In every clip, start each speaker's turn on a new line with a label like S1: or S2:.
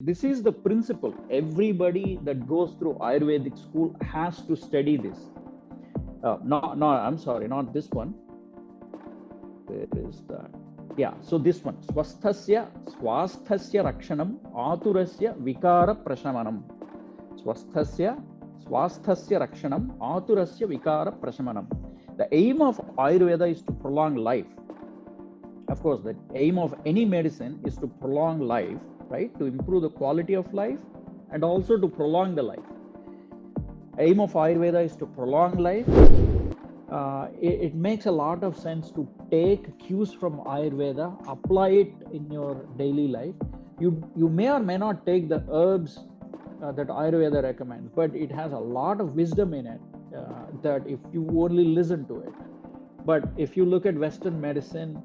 S1: This is the principle. Everybody that goes through Ayurvedic school has to study this. I'm sorry, not this one. Where is that? Yeah, so this one. Swasthasya rakshanam aturasya vikara prashamanam. Swasthasya rakshanam aturasya vikara prashamanam. The aim of Ayurveda is to prolong life. Of course, the aim of any medicine is to prolong life, right? To improve the quality of life and also to prolong the life. Aim of Ayurveda is to prolong life. It makes a lot of sense to take cues from Ayurveda, apply it in your daily life. You may or may not take the herbs that Ayurveda recommends, but it has a lot of wisdom in it that if you only listen to it. But if you look at Western medicine,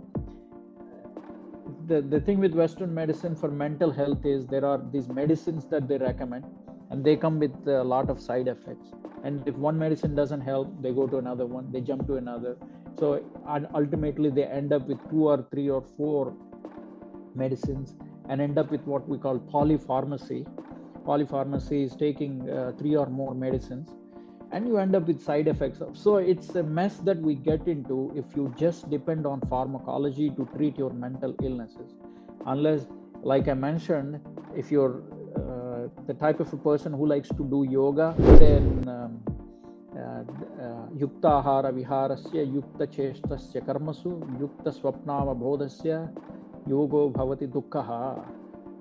S1: the thing with Western medicine for mental health is there are these medicines that they recommend, and they come with a lot of side effects. And if one medicine doesn't help, they go to another one, they jump to another. So ultimately, they end up with 2 or 3 or 4 medicines and end up with what we call polypharmacy. Polypharmacy is taking 3 or more medicines, and you end up with side effects. So it's a mess that we get into if you just depend on pharmacology to treat your mental illnesses. Unless, like I mentioned, if you're the type of a person who likes to do yoga, then yuktahara viharasya yukta chestasya karmasu yukta swapnava bodhasya yogo bhavati dukkha.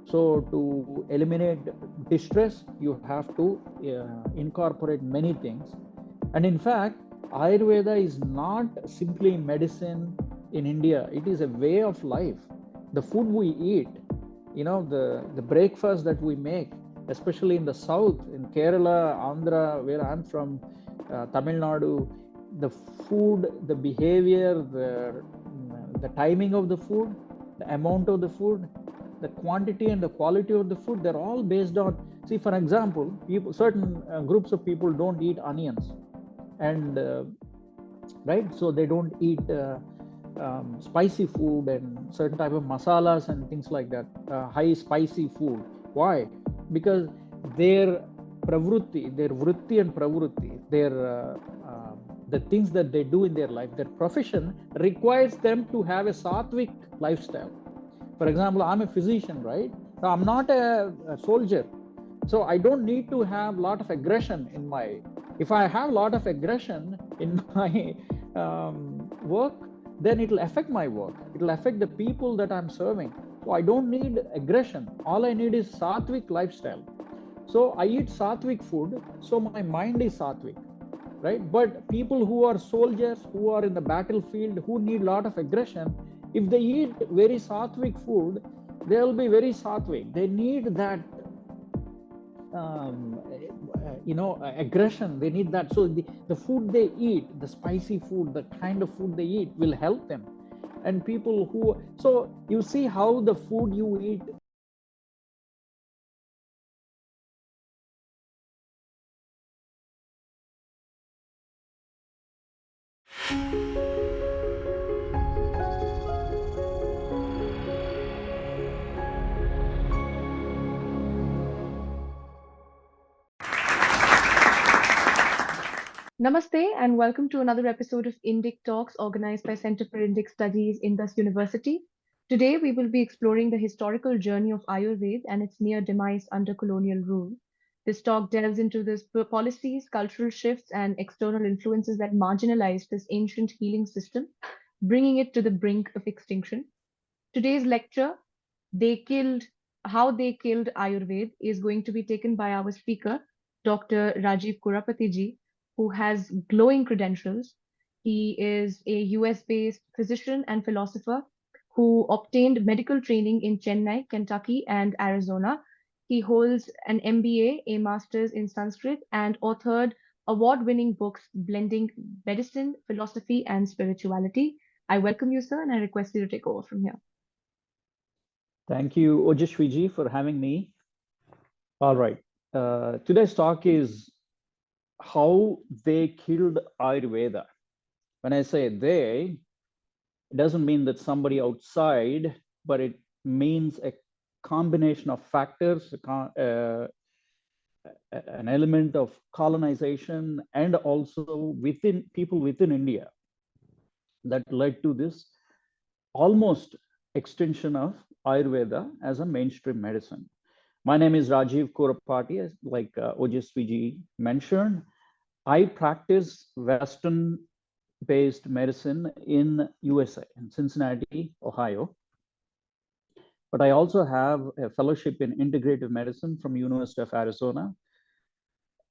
S1: So to eliminate distress, you have to incorporate many things. And in fact, Ayurveda is not simply medicine in India. It is a way of life. The food we eat, the breakfast that we make, especially in the south, in Kerala, Andhra, where I'm from, Tamil Nadu, the food, the behavior, the timing of the food, the amount of the food, the quantity and the quality of the food, they're all based on, see, for example, certain groups of people don't eat onions, and right, so they don't eat spicy food and certain type of masalas and things like that, high spicy food. Why? Because their pravrutti, their vritti and pravrutti, the things that they do in their life, their profession requires them to have a sattvic lifestyle. For example, I'm a physician, right? So I'm not a soldier. So I don't need to have a lot of aggression in my, if I have a lot of aggression in my work, then it'll affect my work. It'll affect the people that I'm serving. So I don't need aggression. All I need is sattvic lifestyle. So I eat sattvic food, so my mind is sattvic, right? But people who are soldiers, who are in the battlefield, who need a lot of aggression, if they eat very sattvic food, they'll be very sattvic. They need that, aggression. They need that. So the food they eat, the spicy food, the kind of food they eat will help them. And people who, so you see how the food you eat.
S2: Namaste and welcome to another episode of Indic Talks organized by Center for Indic Studies, Indus University. Today we will be exploring the historical journey of Ayurveda and its near demise under colonial rule. This talk delves into the policies, cultural shifts, and external influences that marginalized this ancient healing system, bringing it to the brink of extinction. Today's lecture, They Killed How They Killed Ayurveda, is going to be taken by our speaker, Dr. Rajeev Kurapati ji, who has glowing credentials. He is a US-based physician and philosopher who obtained medical training in Chennai, Kentucky, and Arizona. He holds an MBA, a master's in Sanskrit, and authored award-winning books blending medicine, philosophy, and spirituality. I welcome you, sir, and I request you to take over from here.
S1: Thank you, Ojashwiji, for having me. All right. Today's talk is how they killed Ayurveda. When I say they, it doesn't mean that somebody outside, but it means a combination of factors, an element of colonization, and also within people within India that led to this almost extension of Ayurveda as a mainstream medicine. My name is Rajeev Kurapati, like Ojaswiji mentioned. I practice Western-based medicine in USA, in Cincinnati, Ohio. But I also have a fellowship in integrative medicine from University of Arizona,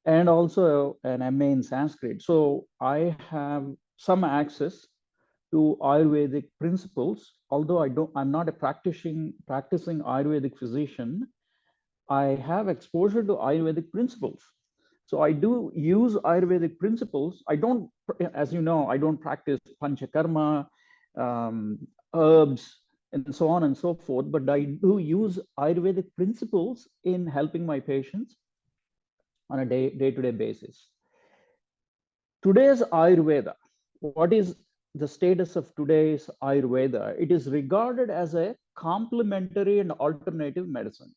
S1: and also an MA in Sanskrit. So I have some access to Ayurvedic principles. Although I'm not a practicing Ayurvedic physician, I have exposure to Ayurvedic principles. So I do use Ayurvedic principles. I don't, as you know, I don't practice panchakarma, herbs, and so on and so forth, but I do use Ayurvedic principles in helping my patients on a day-to-day basis. Today's Ayurveda, what is the status of today's Ayurveda? It is regarded as a complementary and alternative medicine.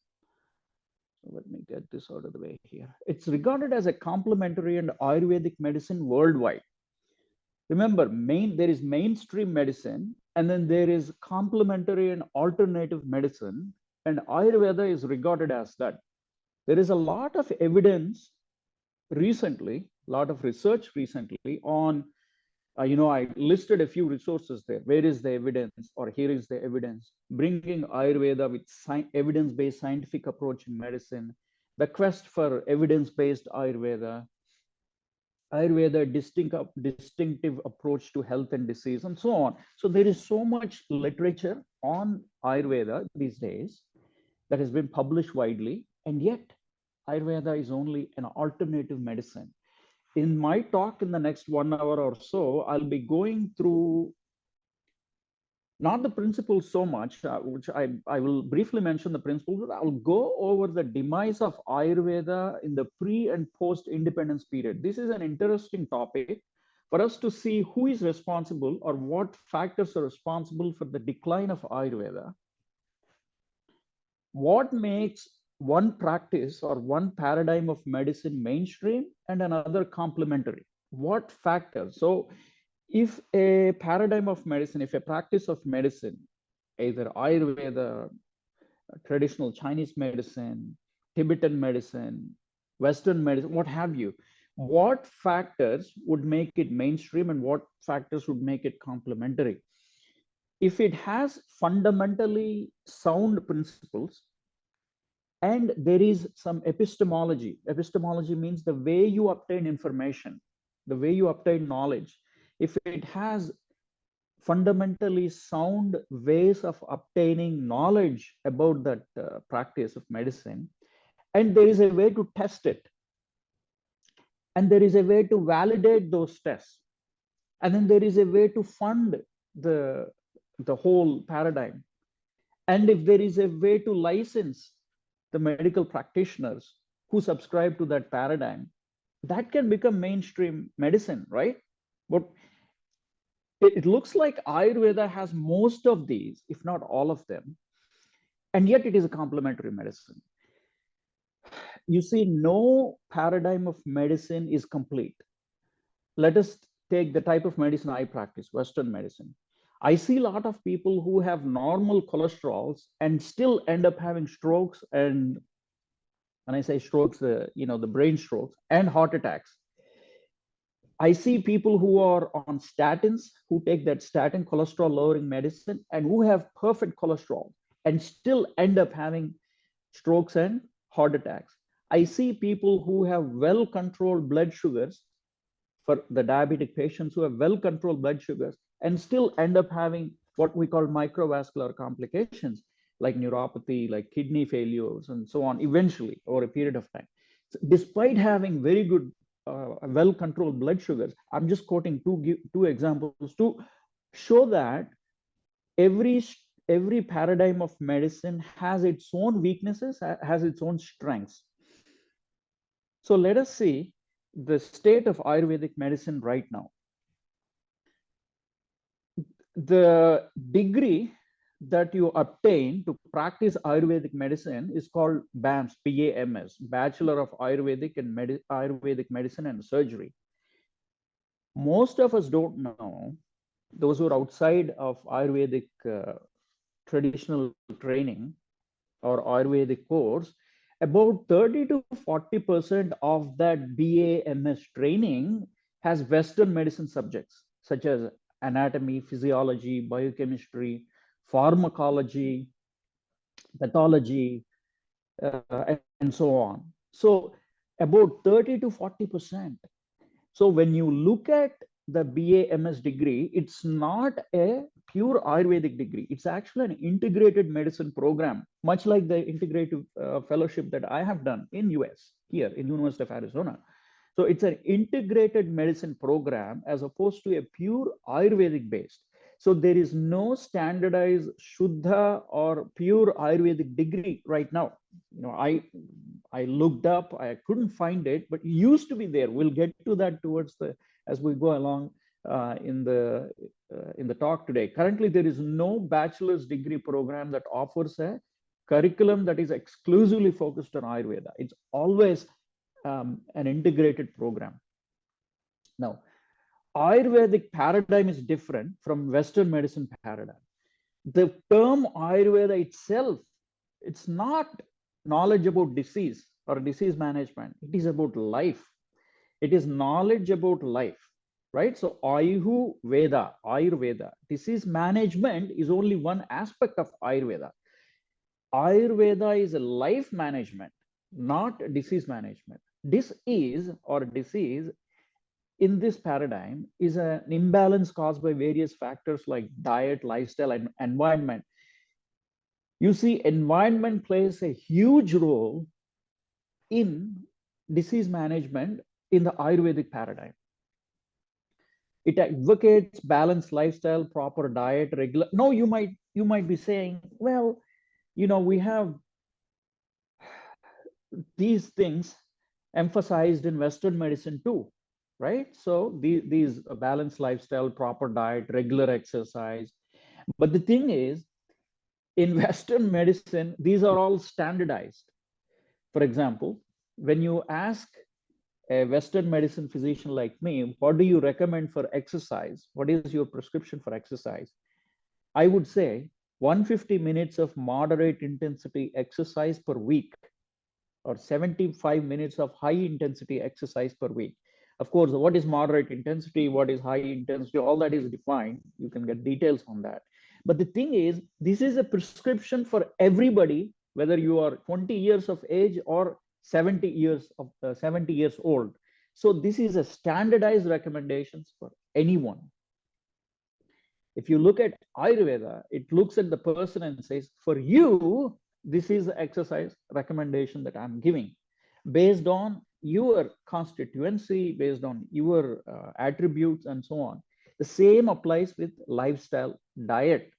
S1: Let me get this out of the way here. It's regarded as a complementary and Ayurvedic medicine worldwide. Remember, there is mainstream medicine, and then there is complementary and alternative medicine, and Ayurveda is regarded as that. There is a lot of evidence recently, a lot of research recently on, I listed a few resources there. Where is the evidence, or here is the evidence? Bringing Ayurveda with evidence-based scientific approach in medicine, the quest for evidence-based Ayurveda, distinctive approach to health and disease, and so on. So there is so much literature on Ayurveda these days that has been published widely, and yet Ayurveda is only an alternative medicine. In my talk in the next 1 hour or so, I'll be going through not the principles so much, which I will briefly mention the principles, but I'll go over the demise of Ayurveda in the pre and post independence period. This is an interesting topic for us to see who is responsible or what factors are responsible for the decline of Ayurveda. What makes one practice or one paradigm of medicine mainstream and another complementary? What factors? So if a paradigm of medicine, if a practice of medicine, either Ayurveda, traditional Chinese medicine, Tibetan medicine, Western medicine, what have you, what factors would make it mainstream and what factors would make it complementary? If it has fundamentally sound principles, and there is some epistemology. Epistemology means the way you obtain information, the way you obtain knowledge. If it has fundamentally sound ways of obtaining knowledge about that practice of medicine, and there is a way to test it, and there is a way to validate those tests, and then there is a way to fund the whole paradigm, and if there is a way to license the medical practitioners who subscribe to that paradigm, that can become mainstream medicine, right? But it looks like Ayurveda has most of these, if not all of them, and yet it is a complementary medicine. You see, no paradigm of medicine is complete. Let us take the type of medicine I practice, Western medicine. I see a lot of people who have normal cholesterols and still end up having strokes, and when I say strokes, the brain strokes and heart attacks. I see people who are on statins, who take that statin cholesterol lowering medicine and who have perfect cholesterol and still end up having strokes and heart attacks. I see people who have well-controlled blood sugars, for the diabetic patients who have well-controlled blood sugars and still end up having what we call microvascular complications, like neuropathy, like kidney failures, and so on, eventually over a period of time. So despite having very good, well-controlled blood sugars, I'm just quoting two examples to show that every paradigm of medicine has its own weaknesses, has its own strengths. So let us see the state of Ayurvedic medicine right now. The degree that you obtain to practice Ayurvedic medicine is called BAMS, BAMS, Bachelor of Ayurvedic and Ayurvedic Medicine and Surgery. Most of us don't know, those who are outside of Ayurvedic traditional training or Ayurvedic course, about 30 to 40% of that BAMS training has Western medicine subjects, such as anatomy, physiology, biochemistry, pharmacology, pathology, and so on. So about 30 to 40%. So when you look at the BAMS degree, it's not a pure Ayurvedic degree. It's actually an integrated medicine program, much like the integrative fellowship that I have done in US, here in University of Arizona. So it's an integrated medicine program as opposed to a pure Ayurvedic based. So there is no standardized Shuddha or pure Ayurvedic degree right now. I looked up, I couldn't find it, but it used to be there. We'll get to that towards the as we go along in the talk today. Currently, there is no bachelor's degree program that offers a curriculum that is exclusively focused on Ayurveda. It's always an integrated program. Now, Ayurvedic paradigm is different from Western medicine paradigm. The term Ayurveda itself, it's not knowledge about disease or disease management. It is about life. It is knowledge about life, right? So Ayurveda, disease management is only one aspect of Ayurveda. Ayurveda is a life management, not disease management. Disease in this paradigm is an imbalance caused by various factors like diet, lifestyle, and environment. You see, environment plays a huge role in disease management in the Ayurvedic paradigm. It advocates balanced lifestyle, proper diet, regular. No, you might be saying, well, we have these things emphasized in Western medicine too, right? So these balanced lifestyle, proper diet, regular exercise. But the thing is, in Western medicine, these are all standardized. For example, when you ask a Western medicine physician like me, what do you recommend for exercise? What is your prescription for exercise? I would say 150 minutes of moderate intensity exercise per week, or 75 minutes of high intensity exercise per week. Of course, what is moderate intensity, what is high intensity, all that is defined. You can get details on that. But the thing is, this is a prescription for everybody, whether you are 20 years of age or 70 years old. So this is a standardized recommendations for anyone. If you look at Ayurveda, it looks at the person and says, for you, this is the exercise recommendation that I'm giving based on your constituency, based on your attributes and so on. The same applies with lifestyle, diet.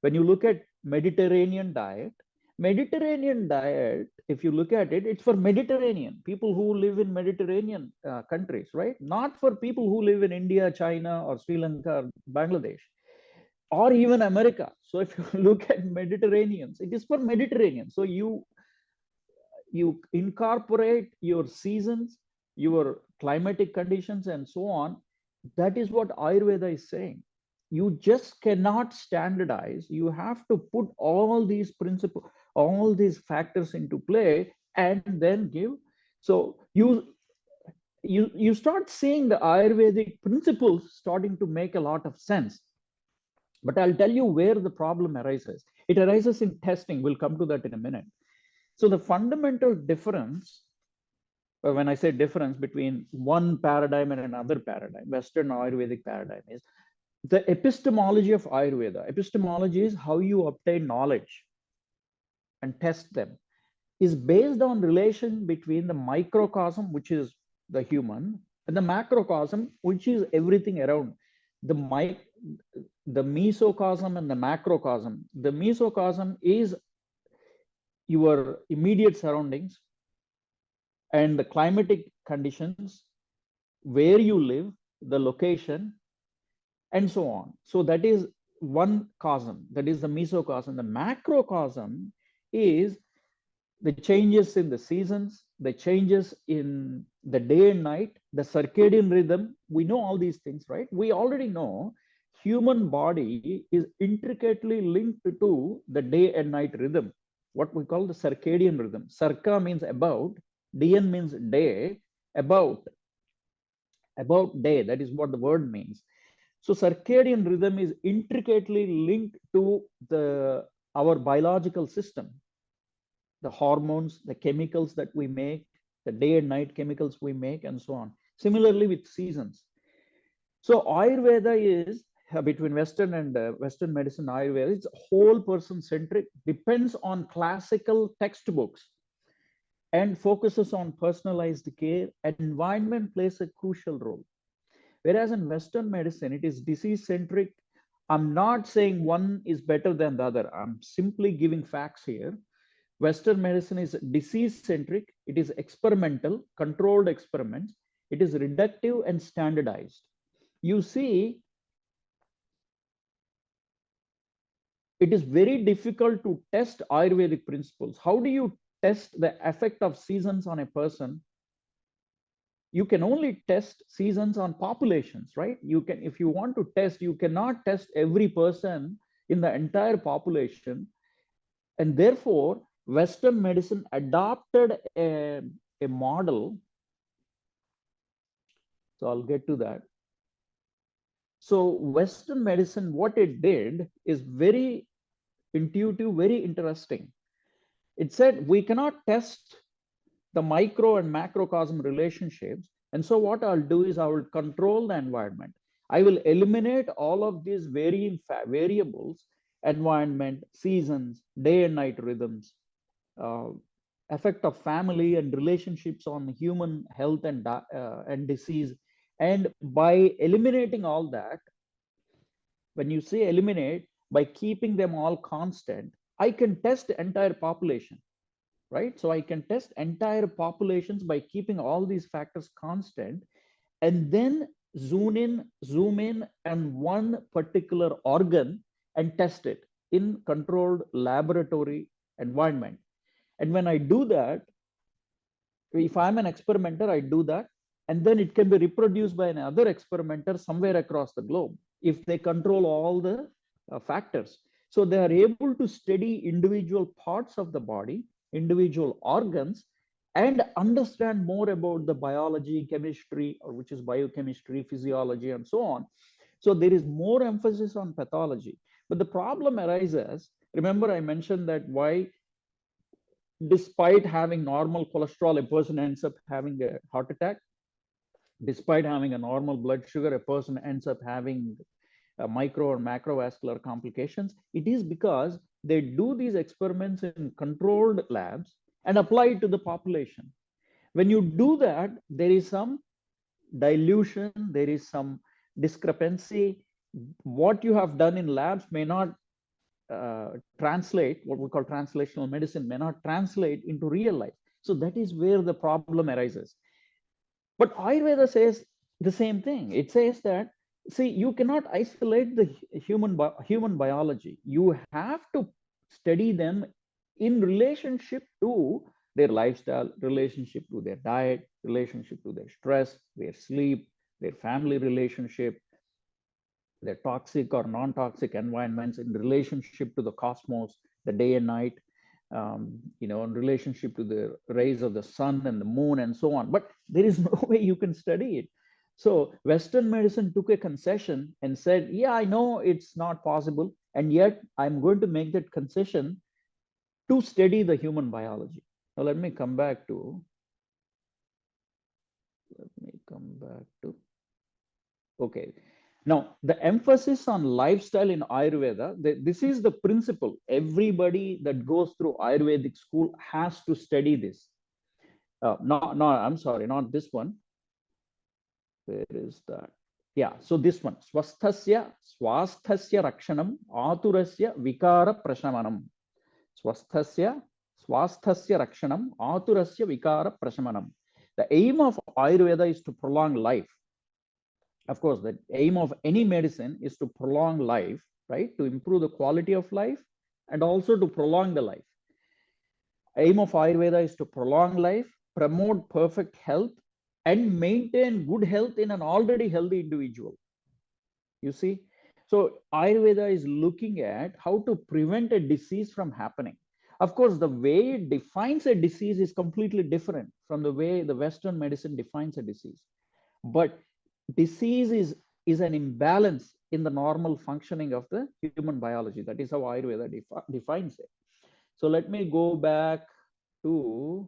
S1: When you look at Mediterranean diet, if you look at it, it's for Mediterranean, people who live in Mediterranean countries, right? Not for people who live in India, China, or Sri Lanka, or Bangladesh, or even America. So if you look at Mediterraneans, it is for Mediterranean. So you incorporate your seasons, your climatic conditions, and so on. That is what Ayurveda is saying. You just cannot standardize. You have to put all these principles, all these factors into play, and then give. So you start seeing the Ayurvedic principles starting to make a lot of sense. But I'll tell you where the problem arises. It arises in testing. We'll come to that in a minute. So the fundamental difference, when I say difference between one paradigm and another paradigm, Western Ayurvedic paradigm, is the epistemology of Ayurveda. Epistemology is how you obtain knowledge and test them, is based on relation between the microcosm, which is the human, and the macrocosm, which is everything around. The mesocosm and the macrocosm. The mesocosm is your immediate surroundings and the climatic conditions, where you live, the location, and so on. So that is one cosm, that is the mesocosm. The macrocosm is the changes in the seasons, the changes in the day and night, the circadian rhythm. We know all these things, right? We already know human body is intricately linked to the day and night rhythm, what we call the circadian rhythm. Circa means about, dn means day, about day, that is what the word means. So circadian rhythm is intricately linked to the our biological system, the hormones, the chemicals that we make, the day and night chemicals we make, and so on. Similarly with seasons. So Ayurveda is between Western and Western medicine, Ayurveda, it's whole person centric, depends on classical textbooks and focuses on personalized care. Environment plays a crucial role. Whereas in Western medicine, it is disease centric. I'm not saying one is better than the other. I'm simply giving facts here. Western medicine is disease centric. It is experimental, controlled experiments. It is reductive and standardized. You see, it is very difficult to test Ayurvedic principles. How do you test the effect of seasons on a person? You can only test seasons on populations, right? You can, if you want to test, you cannot test every person in the entire population. And therefore, Western medicine adopted a model. So I'll get to that. So Western medicine, what it did is very intuitive, very interesting. It said we cannot test the micro and macrocosm relationships. And so what I'll do is I will control the environment. I will eliminate all of these varying variables, environment, seasons, day and night rhythms, effect of family and relationships on human health and disease. And by eliminating all that, when you say eliminate, by keeping them all constant, I can test the entire population, right? So I can test entire populations by keeping all these factors constant, and then zoom in on one particular organ and test it in controlled laboratory environment. And when I do that, if I'm an experimenter, I do that, and then it can be reproduced by another experimenter somewhere across the globe if they control all the factors. So they are able to study individual parts of the body, individual organs, and understand more about the biology, chemistry, or which is biochemistry, physiology, and so on. So there is more emphasis on pathology. But the problem arises, remember I mentioned that why, despite having normal cholesterol, a person ends up having a heart attack. Despite having a normal blood sugar, a person ends up having micro or macrovascular complications. It is because they do these experiments in controlled labs and apply it to the population. When you do that, there is some dilution, there is some discrepancy. What you have done in labs may not translate, what we call translational medicine, may not translate into real life. So that is where the problem arises. But Ayurveda says the same thing. It says that, see, you cannot isolate the human biology. You have to study them in relationship to their lifestyle, relationship to their diet, relationship to their stress, their sleep, their family relationship, their toxic or non-toxic environments, in relationship to the cosmos, the day and night, in relationship to the rays of the sun and the moon and so on. But there is no way you can study it. So Western medicine took a concession and said, yeah, I know it's not possible, and yet I'm going to make that concession to study the human biology. Now let me come back to, okay. Now, the emphasis on lifestyle in Ayurveda, this is the principle. Everybody that goes through Ayurvedic school has to study this. I'm sorry, not this one. Where is that? Yeah, so this one. Swasthasya rakshanam aturasya vikara prashamanam. Swasthasya rakshanam aturasya vikara prashamanam. The aim of Ayurveda is to prolong life. Of course, the aim of any medicine is to prolong life. right? To improve the quality of life and also to prolong the life. Aim of Ayurveda is to prolong life, promote perfect health, and maintain good health in an already healthy individual. You see? So Ayurveda is looking at how to prevent a disease from happening. Of course, the way it defines a disease is completely different from the way the Western medicine defines a disease. But disease is an imbalance in the normal functioning of the human biology. That is how Ayurveda defines it. So let me go back to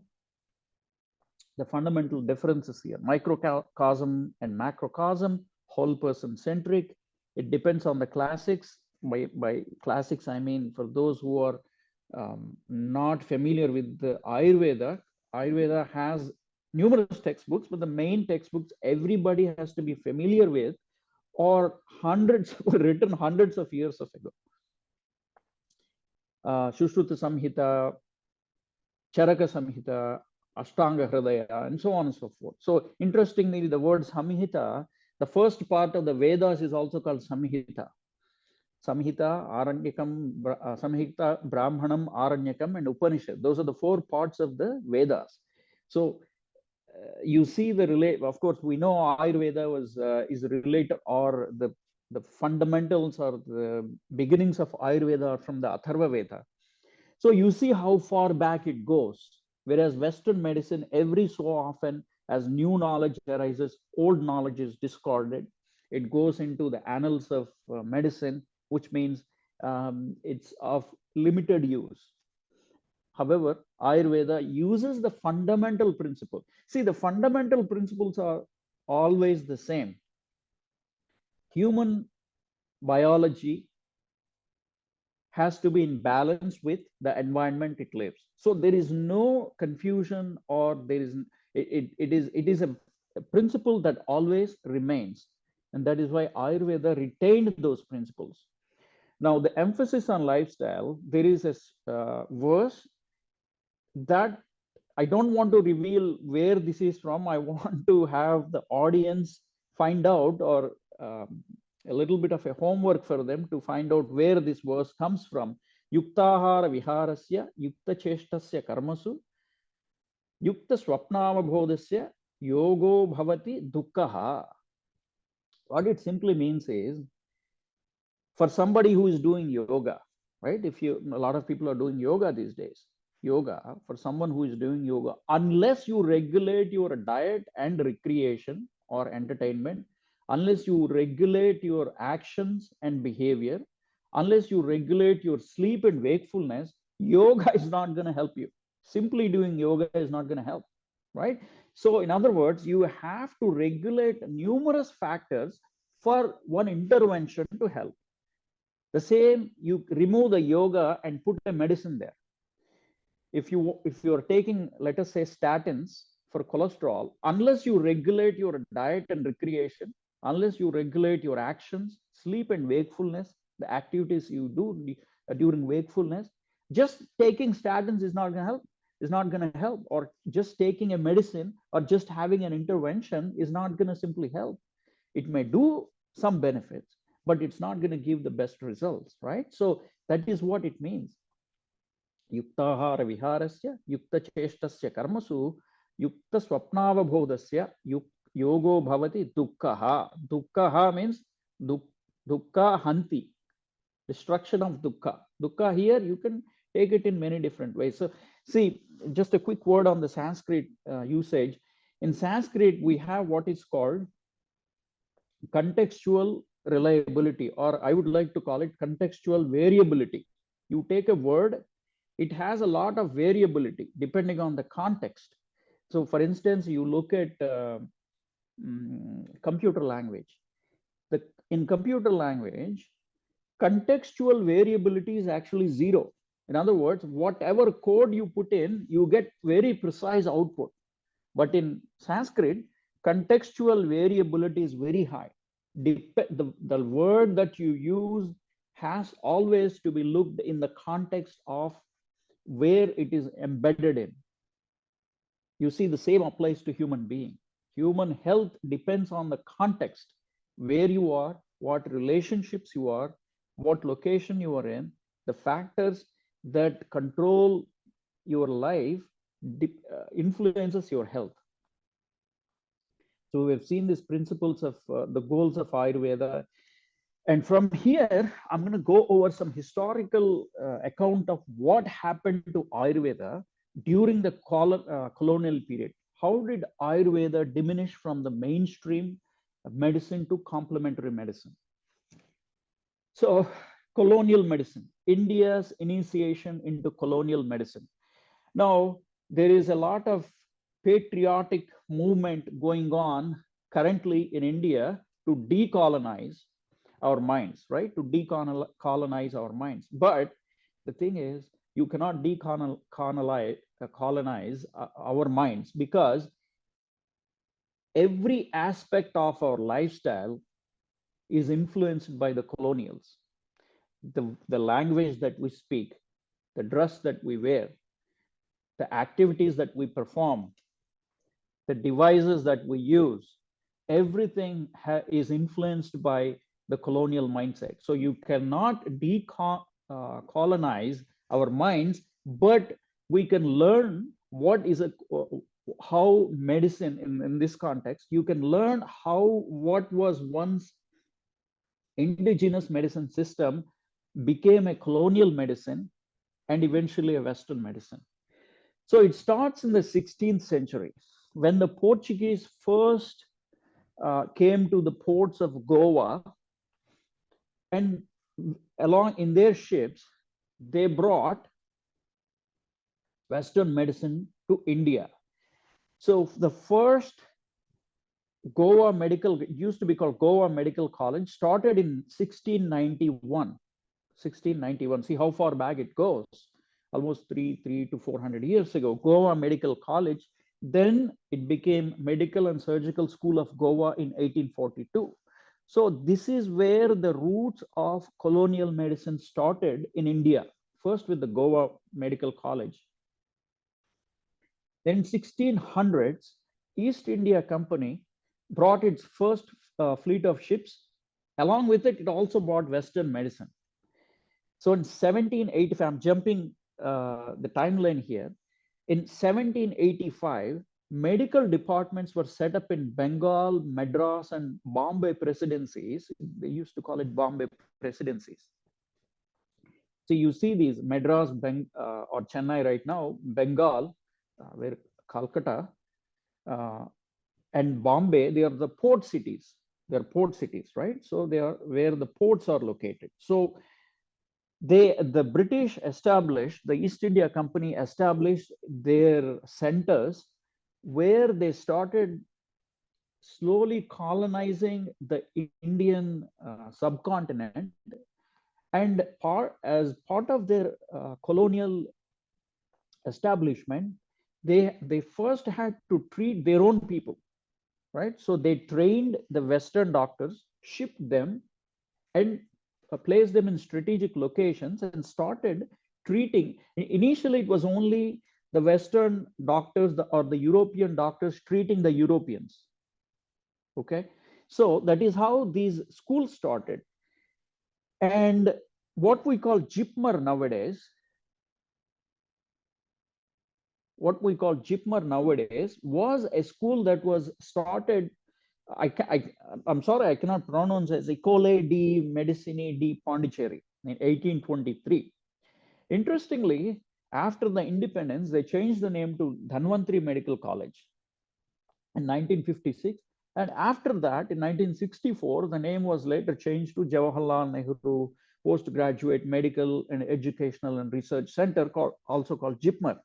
S1: the fundamental differences here: microcosm and macrocosm, whole person centric. It depends on the classics. By classics, I mean, for those who are not familiar with the Ayurveda has numerous textbooks, but the main textbooks everybody has to be familiar with, or hundreds were written hundreds of years ago. Sushruta Samhita, Charaka Samhita, Ashtanga Hridaya, and so on and so forth. So interestingly, the word Samhita, the first part of the Vedas is also called Samhita. Samhita, Aranyakam, Samhita, Brahmanam, Aranyakam, and Upanishad. Those are the four parts of the Vedas. So you see the relate. Of course, we know Ayurveda is related, or the fundamentals or the beginnings of Ayurveda are from the Atharva Veda. So you see how far back it goes. Whereas Western medicine, every so often, as new knowledge arises, old knowledge is discarded. It goes into the annals of medicine, which means it's of limited use. However, Ayurveda uses the fundamental principle. See, the fundamental principles are always the same. Human biology has to be in balance with the environment it lives. So there is no confusion, or there is it is a principle that always remains, and that is why Ayurveda retained those principles. Now, the emphasis on lifestyle, there is a verse that I don't want to reveal where this is from. I want to have the audience find out, or a little bit of a homework for them to find out where this verse comes from. Yuktahara viharasya, yukta cheshtasya karmasu, yukta swapnavabodhasya, yogo bhavati dukkha. What it simply means is, for somebody who is doing yoga, right? A lot of people are doing yoga these days. Yoga, for someone who is doing yoga, unless you regulate your diet and recreation or entertainment, unless you regulate your actions and behavior, unless you regulate your sleep and wakefulness, yoga is not going to help you. Simply doing yoga is not going to help, right? So in other words, you have to regulate numerous factors for one intervention to help. The same, you remove the yoga and put a medicine there. If you're taking, let us say, statins for cholesterol, unless you regulate your diet and recreation, unless you regulate your actions, sleep and wakefulness, the activities you do during wakefulness, just taking statins is not going to help, or just taking a medicine or just having an intervention is not going to simply help. It may do some benefits, but it's not going to give the best results, right? So that is what it means. Yuktahara viharasya, yukta cheshtasya karmasu, yukta swapnavabodhasya, yogo bhavati dukkha. Dukkha means dukkha hanti, destruction of dukkha. Dukkha here, you can take it in many different ways. So see, just a quick word on the Sanskrit usage. In Sanskrit, we have what is called contextual reliability, or I would like to call it contextual variability. You take a word, it has a lot of variability depending on the context. So for instance, you look at computer language. In computer language, contextual variability is actually zero. In other words, whatever code you put in, you get very precise output. But in Sanskrit, contextual variability is very high. The word that you use has always to be looked in the context of where it is embedded in. You see, the same applies to human being. Human health depends on the context, where you are, what relationships you are, what location you are in, the factors that control your life influences your health. So we've seen these principles of the goals of Ayurveda. And from here, I'm going to go over some historical account of what happened to Ayurveda during the colonial period. How did Ayurveda diminish from the mainstream medicine to complementary medicine? So, colonial medicine, India's initiation into colonial medicine. Now, there is a lot of patriotic movement going on currently in India to decolonize our minds, right? To decolonize our minds. But the thing is, you cannot colonize our minds, because every aspect of our lifestyle is influenced by the colonials. The language that we speak, the dress that we wear, the activities that we perform, the devices that we use, everything is influenced by the colonial mindset. So you cannot decolonize our minds, but we can learn what is how medicine in this context, you can learn how what was once indigenous medicine system became a colonial medicine and eventually a Western medicine. So it starts in the 16th century when the Portuguese first came to the ports of Goa, and along in their ships, they brought Western medicine to India. So the first Goa Medical, it used to be called Goa Medical College, started in 1691. 1691. See how far back it goes. Almost 300 to 400 years ago. Goa Medical College. Then it became Medical and Surgical School of Goa in 1842. So this is where the roots of colonial medicine started in India. First with the Goa Medical College. Then in 1600s, East India Company brought its first fleet of ships. Along with it, it also brought Western medicine. So in 1785, I'm jumping the timeline here. In 1785, medical departments were set up in Bengal, Madras, and Bombay presidencies. They used to call it Bombay presidencies. So you see these Madras, or Chennai right now, Bengal, where Calcutta, and Bombay, they are the port cities. They're port cities, right? So they are where the ports are located. So the British established, the East India Company established their centers where they started slowly colonizing the Indian subcontinent, and as part of their colonial establishment, they first had to treat their own people, right? So they trained the Western doctors, shipped them, and placed them in strategic locations and started treating. Initially, it was only the Western doctors or the European doctors treating the Europeans. Okay, so that is how these schools started. And what we call JIPMER nowadays, was a school that was started. I'm sorry, I cannot pronounce as École di Medicine di Pondicherry in 1823. Interestingly, after the independence, they changed the name to Dhanvantri Medical College in 1956. And after that, in 1964, the name was later changed to Jawaharlal Nehru Postgraduate Medical and Educational and Research Center, also called JIPMER,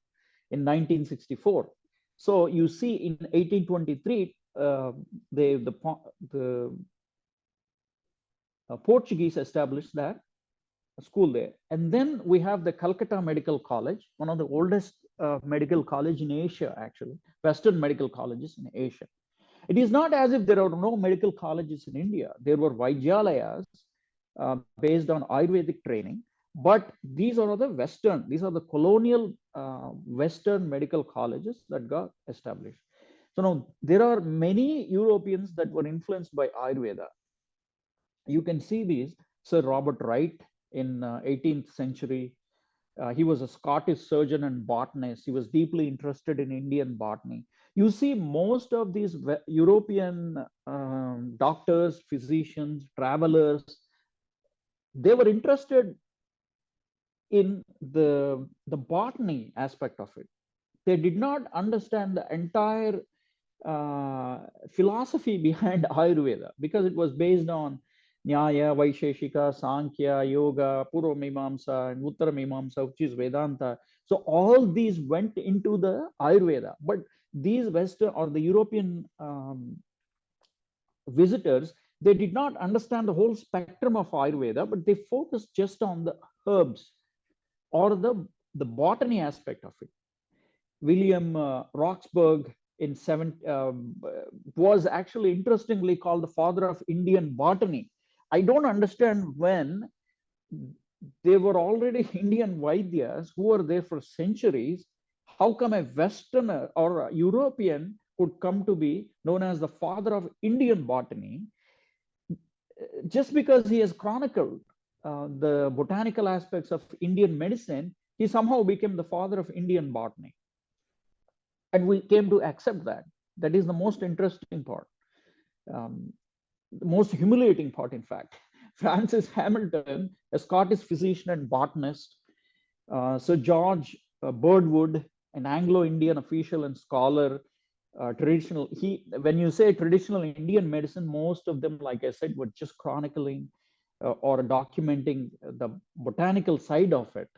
S1: in 1964. So you see in 1823, the Portuguese established that school there. And then we have the Calcutta Medical College, one of the oldest medical college in Asia, actually, Western medical colleges in Asia. It is not as if there are no medical colleges in India. There were Vaidyalayas based on Ayurvedic training, but these are the colonial Western medical colleges that got established. So now there are many Europeans that were influenced by Ayurveda. You can see these. Sir Robert Wright in 18th century. He was a Scottish surgeon and botanist. He was deeply interested in Indian botany. You see, most of these European doctors, physicians, travelers, they were interested in the botany aspect of it. They did not understand the entire philosophy behind Ayurveda because it was based on Nyaya, Vaisheshika, Sankhya, Yoga, Purva Mimamsa, and Uttara Mimamsa, which is Vedanta. So all these went into the Ayurveda. But these Western or the European visitors, they did not understand the whole spectrum of Ayurveda, but they focused just on the herbs or the botany aspect of it. William Roxburgh in was actually interestingly called the father of Indian botany. I don't understand when there were already Indian Vaidyas who were there for centuries. How come a Westerner or a European could come to be known as the father of Indian botany just because he has chronicled the botanical aspects of Indian medicine? He somehow became the father of Indian botany. And we came to accept that. That is the most interesting part, the most humiliating part, in fact. Francis Hamilton, a Scottish physician and botanist, Sir George Birdwood, an Anglo-Indian official and scholar, traditional. When you say traditional Indian medicine, most of them, like I said, were just chronicling or documenting the botanical side of it.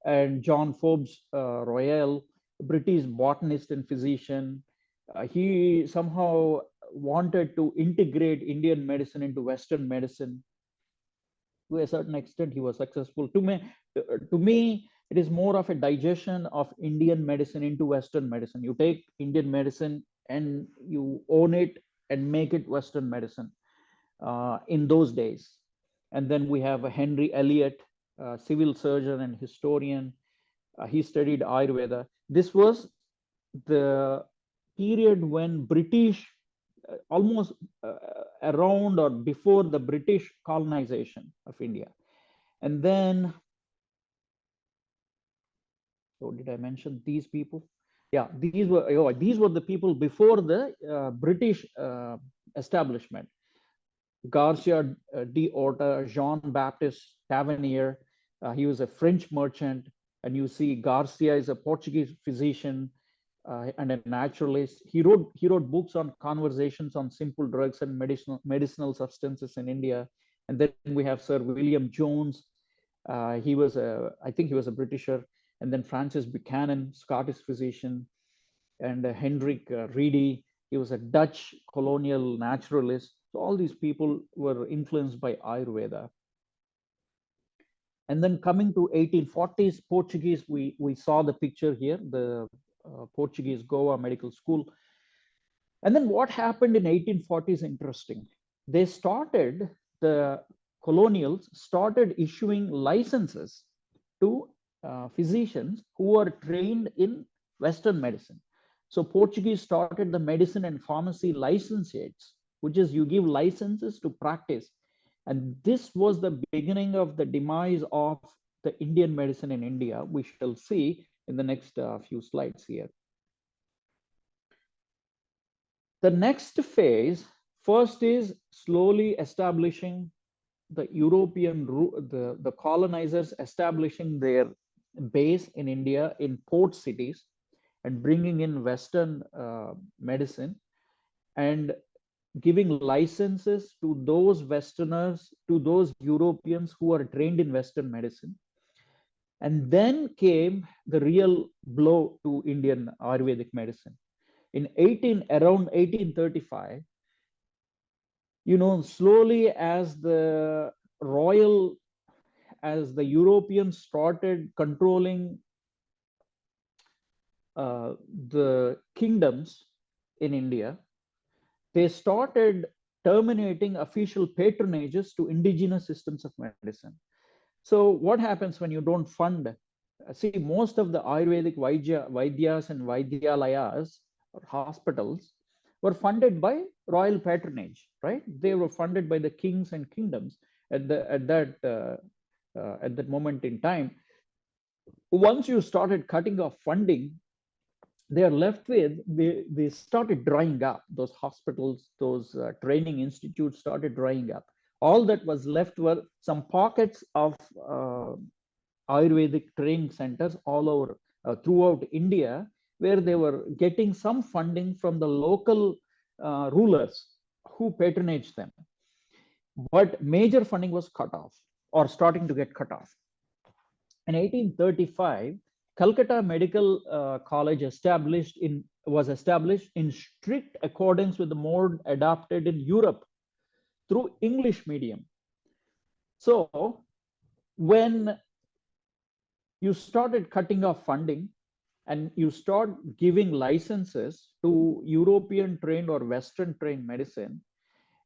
S1: And John Forbes Royal, British botanist and physician, he somehow wanted to integrate Indian medicine into Western medicine. To a certain extent, he was successful. To me, it is more of a digestion of Indian medicine into Western medicine. You take Indian medicine and you own it and make it Western medicine in those days. And then we have Henry Eliot, civil surgeon and historian. He studied Ayurveda. This was the period when British, almost around or before the British colonization of India. And then, so did I mention these people? Yeah, these were the people before the British establishment. Garcia d'Horta, Jean-Baptiste Tavernier, he was a French merchant, and you see Garcia is a Portuguese physician and a naturalist. He wrote books on conversations on simple drugs and medicinal substances in India. And then we have Sir William Jones. I think he was a Britisher. And then Francis Buchanan, Scottish physician, and Hendrik Reedy. He was a Dutch colonial naturalist. So all these people were influenced by Ayurveda. And then coming to 1840s, Portuguese, we saw the picture here, the Portuguese Goa Medical School. And then what happened in 1840 is interesting. The colonials started issuing licenses to physicians who are trained in Western medicine. So Portuguese started the medicine and pharmacy licentiates, which is you give licenses to practice. And this was the beginning of the demise of the Indian medicine in India. We shall see in the next few slides here. The next phase, first is slowly establishing the European, the colonizers establishing their base in India in port cities and bringing in Western medicine and giving licenses to those Westerners, to those Europeans who are trained in Western medicine. And then came the real blow to Indian Ayurvedic medicine. Around 1835, slowly as the Europeans started controlling the kingdoms in India, they started terminating official patronages to indigenous systems of medicine. So what happens when you don't fund? See, most of the Ayurvedic Vaidyas and Vaidyalayas or hospitals were funded by royal patronage, right? They were funded by the kings and kingdoms. at that moment in time. Once you started cutting off funding, they are left with, they started drying up. Those hospitals, those training institutes started drying up. All that was left were some pockets of Ayurvedic training centers all over throughout India, where they were getting some funding from the local rulers who patronaged them. But major funding was cut off, or starting to get cut off. In 1835, Calcutta Medical College was established in strict accordance with the mode adopted in Europe through English medium. So when you started cutting off funding and you start giving licenses to European trained or Western trained medicine,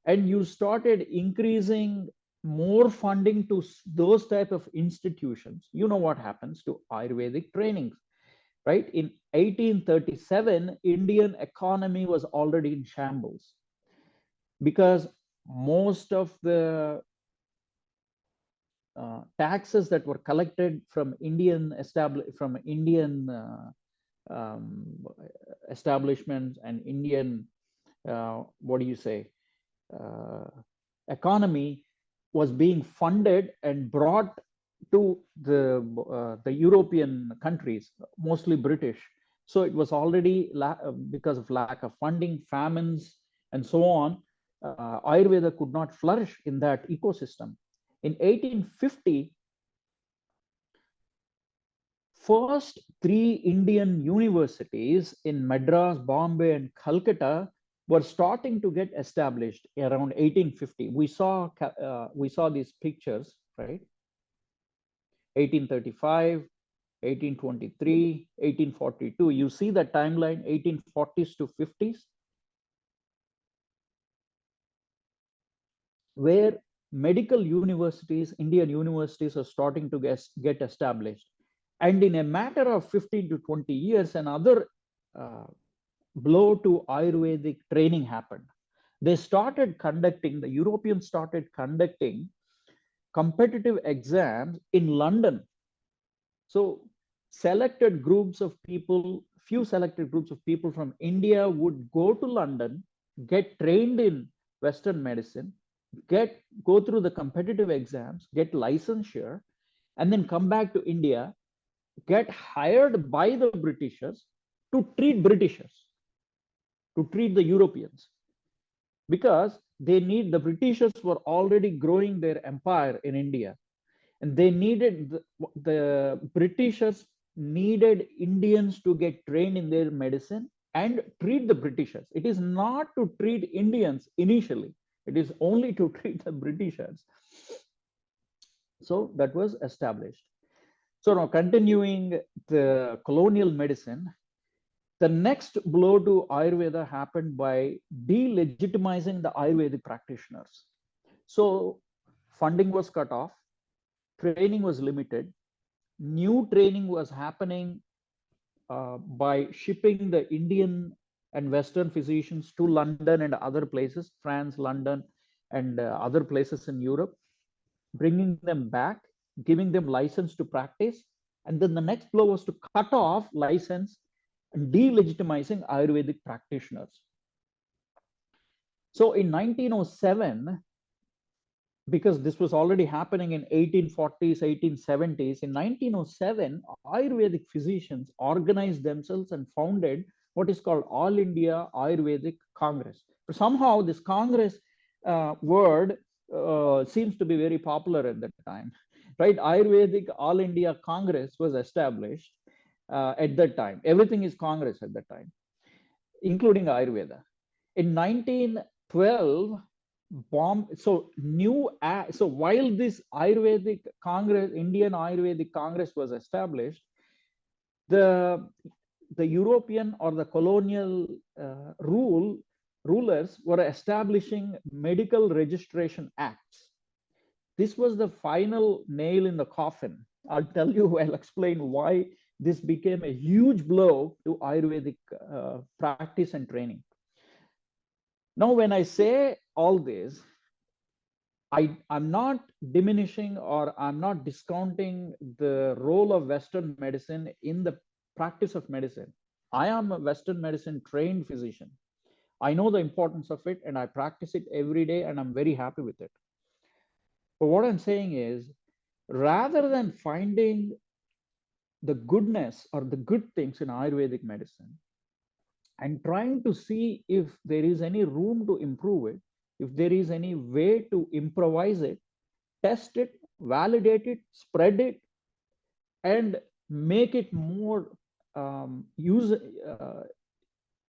S1: and you started increasing more funding to those type of institutions, you know what happens to Ayurvedic trainings, right? In 1837, Indian economy was already in shambles because most of the taxes that were collected from Indian establishments and Indian, what do you say, economy was being funded and brought to the European countries, mostly British. So it was already because of lack of funding, famines, and so on. Ayurveda could not flourish in that ecosystem. In 1850, first 3 Indian universities in Madras, Bombay, and Calcutta were starting to get established around 1850. We saw these pictures, right? 1835, 1823, 1842. You see the timeline, 1840s to 50s, where medical universities, Indian universities, are starting to get established. And in a matter of 15 to 20 years, another blow to Ayurvedic training happened. The Europeans started conducting competitive exams in London. So selected groups of people, few selected groups of people from India would go to London, get trained in Western medicine, go through the competitive exams, get licensure, and then come back to India, get hired by the Britishers to treat the Europeans, because the Britishers were already growing their empire in India, and they needed the Britishers needed Indians to get trained in their medicine and treat the Britishers. It is not to treat Indians initially, it is only to treat the Britishers. So that was established. So now, continuing the colonial medicine, the next blow to Ayurveda happened by delegitimizing the Ayurvedic practitioners. So funding was cut off, training was limited, new training was happening by shipping the Indian and Western physicians to London and other places, France, London, and other places in Europe, bringing them back, giving them license to practice. And then the next blow was to cut off license and delegitimizing Ayurvedic practitioners. So in 1907, because this was already happening in 1840s, 1870s, in 1907, Ayurvedic physicians organized themselves and founded what is called All India Ayurvedic Congress. But somehow this Congress word seems to be very popular at that time, right? Ayurvedic All India Congress was established at that time. Everything is Congress at that time, including Ayurveda. In 1912, so while this Ayurvedic Congress, Indian Ayurvedic Congress was established, the European or the colonial rulers were establishing medical registration acts. This was the final nail in the coffin. I'll tell you, I'll explain why this became a huge blow to Ayurvedic practice and training. Now, when I say all this, I'm not diminishing or I'm not discounting the role of Western medicine in the practice of medicine. I am a Western medicine trained physician. I know the importance of it and I practice it every day and I'm very happy with it. But what I'm saying is, rather than finding the goodness or the good things in Ayurvedic medicine and trying to see if there is any room to improve it, if there is any way to improvise it, test it, validate it, spread it, and make it more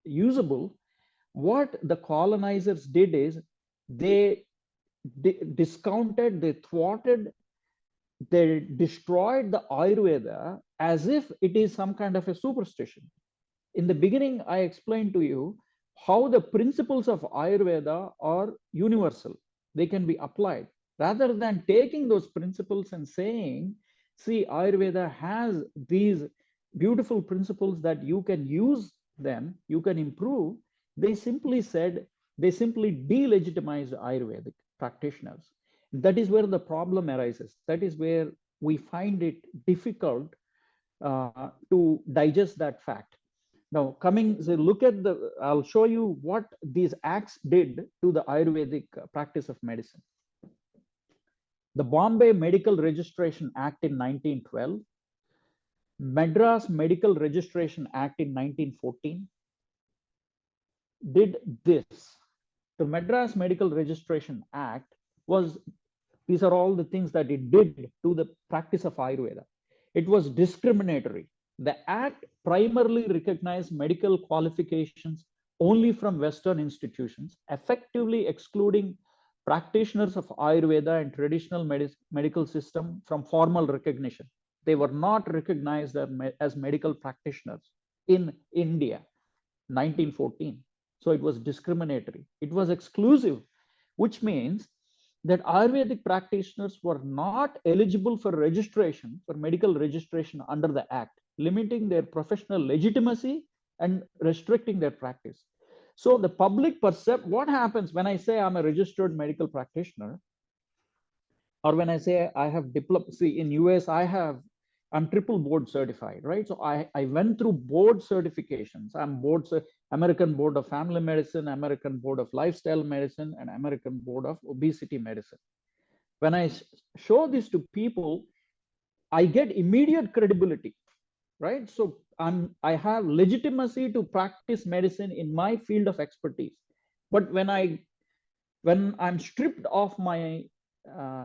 S1: usable, what the colonizers did is they discounted, they thwarted, they destroyed the Ayurveda as if it is some kind of a superstition. In the beginning, I explained to you how the principles of Ayurveda are universal. They can be applied. Rather than taking those principles and saying, see, Ayurveda has these beautiful principles that you can use them, you can improve, they simply said, they simply delegitimized Ayurvedic practitioners. That is where the problem arises. That is where we find it difficult to digest that fact. Now, so look at I'll show you what these acts did to the Ayurvedic practice of medicine. The Bombay Medical Registration Act in 1912, Madras Medical Registration Act in 1914 did this. The Madras Medical Registration Act was, these are all the things that it did to the practice of Ayurveda. It was discriminatory. The act primarily recognized medical qualifications only from Western institutions, effectively excluding practitioners of Ayurveda and traditional medical system from formal recognition. They were not recognized as medical practitioners in India, 1914. So it was discriminatory. It was exclusive, which means that Ayurvedic practitioners were not eligible for registration, for medical registration under the act, limiting their professional legitimacy and restricting their practice. So the public what happens when I say I'm a registered medical practitioner, or when I say I have diploma, see in US I'm triple board certified, right? So I went through board certifications. I'm American Board of Family Medicine, American Board of Lifestyle Medicine, and American Board of Obesity Medicine. When I show this to people, I get immediate credibility, right? So I have legitimacy to practice medicine in my field of expertise. But when I'm stripped of my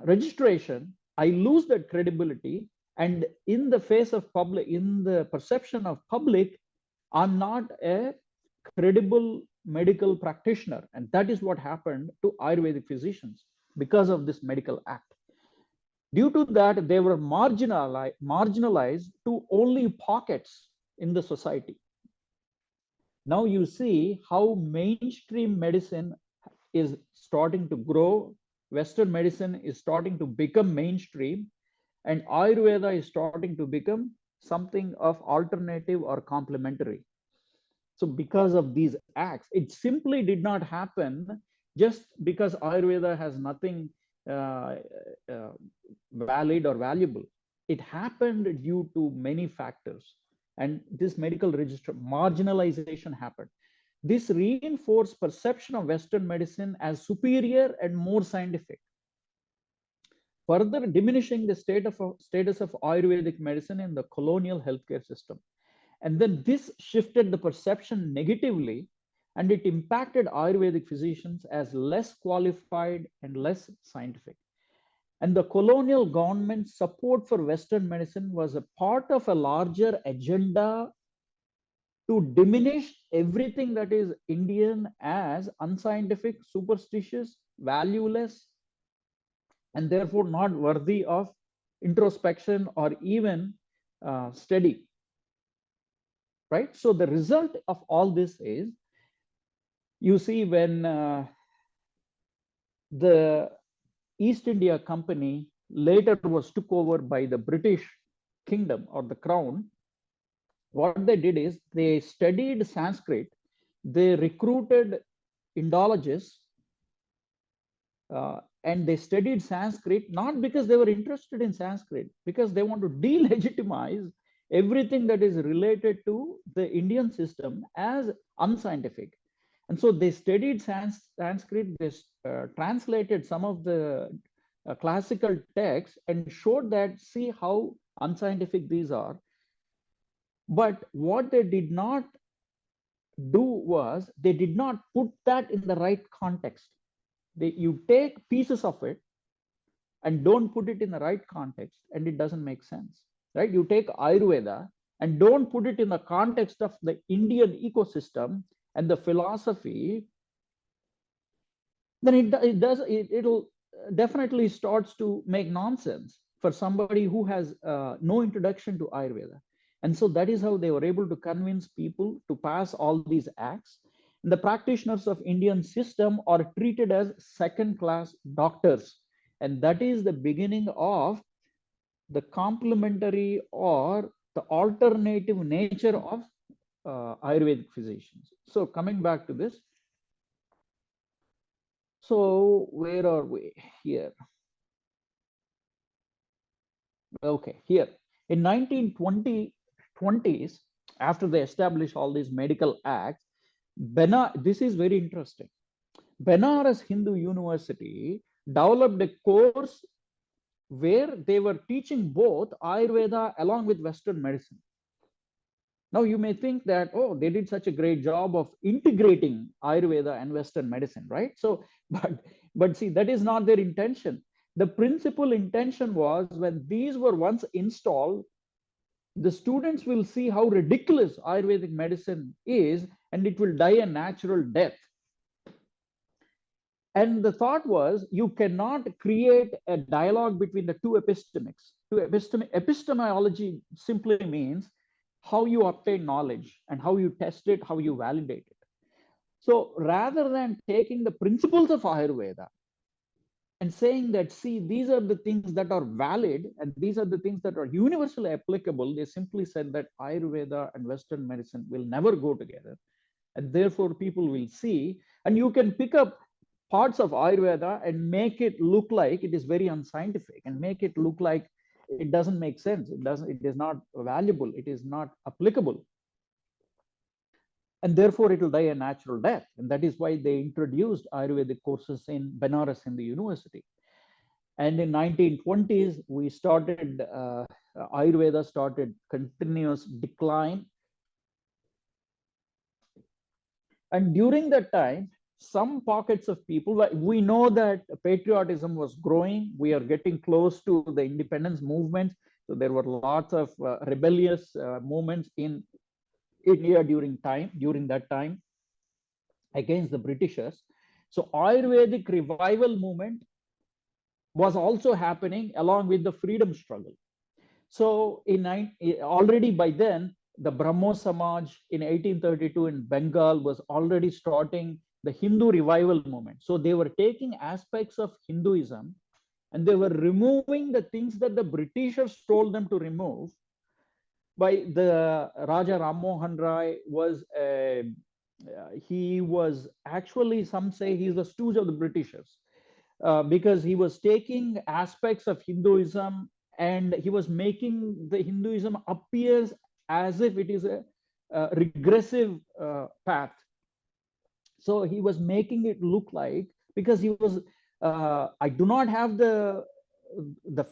S1: registration, I lose that credibility. And in the face of public, in the perception of public, I'm not a credible medical practitioner. And that is what happened to Ayurvedic physicians because of this medical act. Due to that, they were marginalized to only pockets in the society. Now you see how mainstream medicine is starting to grow. Western medicine is starting to become mainstream, and Ayurveda is starting to become something of alternative or complementary. So because of these acts, it simply did not happen just because Ayurveda has nothing valid or valuable. It happened due to many factors. And this medical register marginalization happened. This reinforced perception of Western medicine as superior and more scientific, further diminishing the status of Ayurvedic medicine in the colonial healthcare system. And then this shifted the perception negatively, and it impacted Ayurvedic physicians as less qualified and less scientific. And the colonial government's support for Western medicine was a part of a larger agenda to diminish everything that is Indian as unscientific, superstitious, valueless, and therefore not worthy of introspection or even study. Right? So the result of all this is, you see, when the East India Company later was took over by the British Kingdom or the Crown, what they did is they studied Sanskrit, they recruited Indologists and they studied Sanskrit not because they were interested in Sanskrit, because they want to delegitimize everything that is related to the Indian system as unscientific. And so they studied Sanskrit, they translated some of the classical texts and showed that, see how unscientific these are. But what they did not do was they did not put that in the right context. You take pieces of it and don't put it in the right context, and it doesn't make sense, right? You take Ayurveda and don't put it in the context of the Indian ecosystem and the philosophy, then it'll definitely starts to make nonsense for somebody who has no introduction to Ayurveda. And so that is how they were able to convince people to pass all these acts. And the practitioners of Indian system are treated as second-class doctors. And that is the beginning of the complementary or the alternative nature of Ayurvedic physicians. So coming back to this, so where are we here? Okay, here in 1920s, after they established all these medical acts, this is very interesting. Benares Hindu University developed a course where they were teaching both Ayurveda along with Western medicine. Now you may think that, oh, they did such a great job of integrating Ayurveda and Western medicine, right? So, but see, that is not their intention. The principal intention was, when these were once installed, the students will see how ridiculous Ayurvedic medicine is, and it will die a natural death. And the thought was, you cannot create a dialogue between the two epistemics. Epistemology simply means how you obtain knowledge and how you test it, how you validate it. So rather than taking the principles of Ayurveda and saying that, see, these are the things that are valid and these are the things that are universally applicable, they simply said that Ayurveda and Western medicine will never go together. And therefore, people will see, and you can pick up parts of Ayurveda and make it look like it is very unscientific, and make it look like it doesn't make sense. It is not valuable. It is not applicable. And therefore, it will die a natural death. And that is why they introduced Ayurvedic courses in Benares in the university. And in 1920s, we started, Ayurveda started continuous decline. And during that time, some pockets of people, we know that patriotism was growing. We are getting close to the independence movement. So there were lots of rebellious movements in India during that time against the Britishers. So Ayurvedic revival movement was also happening along with the freedom struggle. So already by then, the Brahmo Samaj in 1832 in Bengal was already starting the Hindu revival movement. So they were taking aspects of Hinduism and they were removing the things that the Britishers told them to remove. By the Raja Ram Mohan Rai was he was actually, some say he's the stooge of the Britishers, because he was taking aspects of Hinduism and he was making the Hinduism appears as if it is a regressive path. So he was making it look like, because he was, I do not have the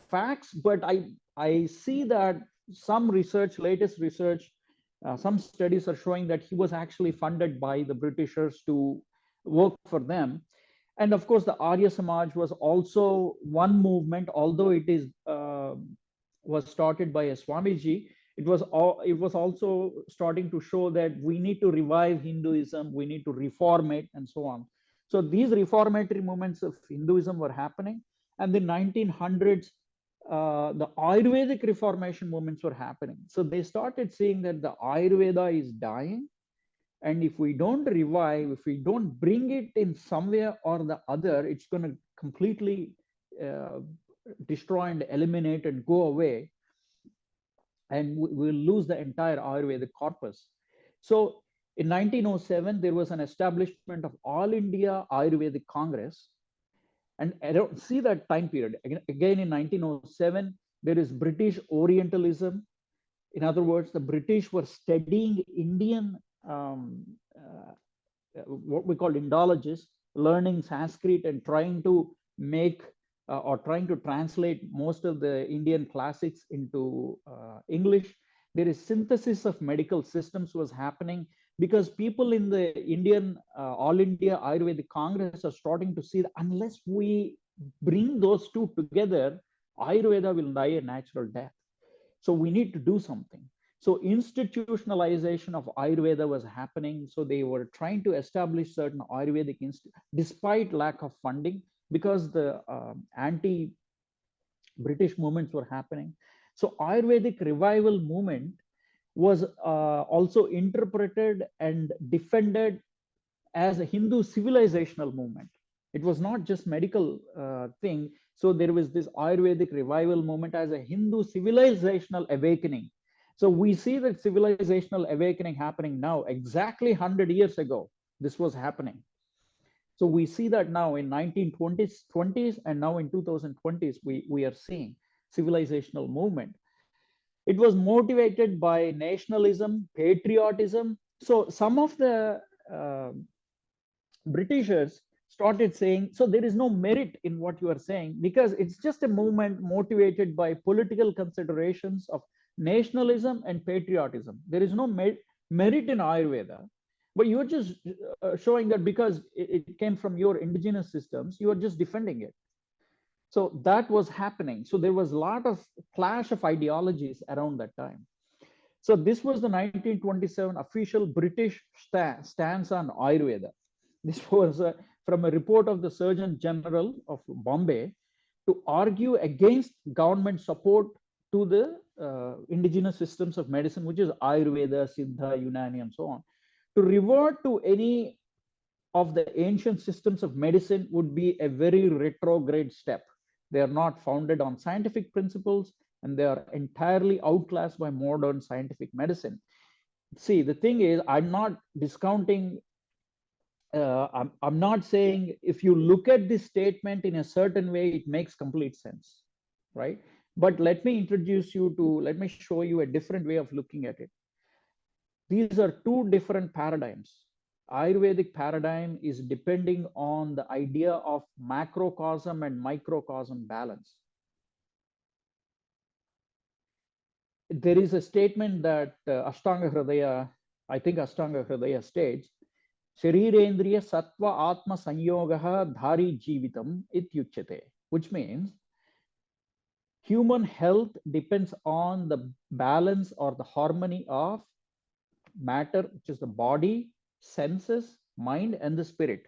S1: facts, but I see that some research, latest research, some studies are showing that he was actually funded by the Britishers to work for them. And of course, the Arya Samaj was also one movement, although it is was started by a Swamiji. It was also starting to show that we need to revive Hinduism, we need to reform it, and so on. So these reformatory movements of Hinduism were happening, and the 1900s, the Ayurvedic reformation movements were happening. So they started seeing that the Ayurveda is dying, and if we don't revive, if we don't bring it in some way or the other, it's going to completely destroy and eliminate and go away, and we'll lose the entire Ayurvedic corpus. So in 1907, there was an establishment of All India Ayurvedic Congress, And I don't see that time period. Again, in 1907, there is British Orientalism. In other words, the British were studying Indian, what we call Indologists, learning Sanskrit and trying to make or trying to translate most of the Indian classics into English. There is synthesis of medical systems was happening because people in the Indian All India Ayurvedic Congress are starting to see that unless we bring those two together, Ayurveda will die a natural death. So we need to do something. So institutionalization of Ayurveda was happening. So they were trying to establish certain Ayurvedic institutes despite lack of funding, because the anti-British movements were happening. So Ayurvedic revival movement was also interpreted and defended as a Hindu civilizational movement. It was not just medical thing. So there was this Ayurvedic revival movement as a Hindu civilizational awakening. So we see that civilizational awakening happening now. Exactly 100 years ago, this was happening. So we see that now in 1920s, and now in 2020s, we are seeing civilizational movement. It was motivated by nationalism, patriotism. So some of the Britishers started saying, so there is no merit in what you are saying, because it's just a movement motivated by political considerations of nationalism and patriotism. There is no merit in Ayurveda, but you're just showing that because it came from your indigenous systems, you are just defending it. So that was happening. So there was a lot of clash of ideologies around that time. So this was the 1927 official British stance on Ayurveda. This was from a report of the Surgeon General of Bombay to argue against government support to the indigenous systems of medicine, which is Ayurveda, Siddha, Unani, and so on. To revert to any of the ancient systems of medicine would be a very retrograde step. They are not founded on scientific principles, and they are entirely outclassed by modern scientific medicine. See, the thing is, I'm not discounting, I'm not saying if you look at this statement in a certain way, it makes complete sense, right? But let me show you a different way of looking at it. These are two different paradigms. Ayurvedic paradigm is depending on the idea of macrocosm and microcosm balance. There is a statement that Ashtanga Hridaya, I think Ashtanga Hridaya states, Sharirendriya Sattva Atma Sanyogaha Dhari Jivitam Ityuchyate, which means human health depends on the balance or the harmony of matter, which is the body, senses, mind, and the spirit.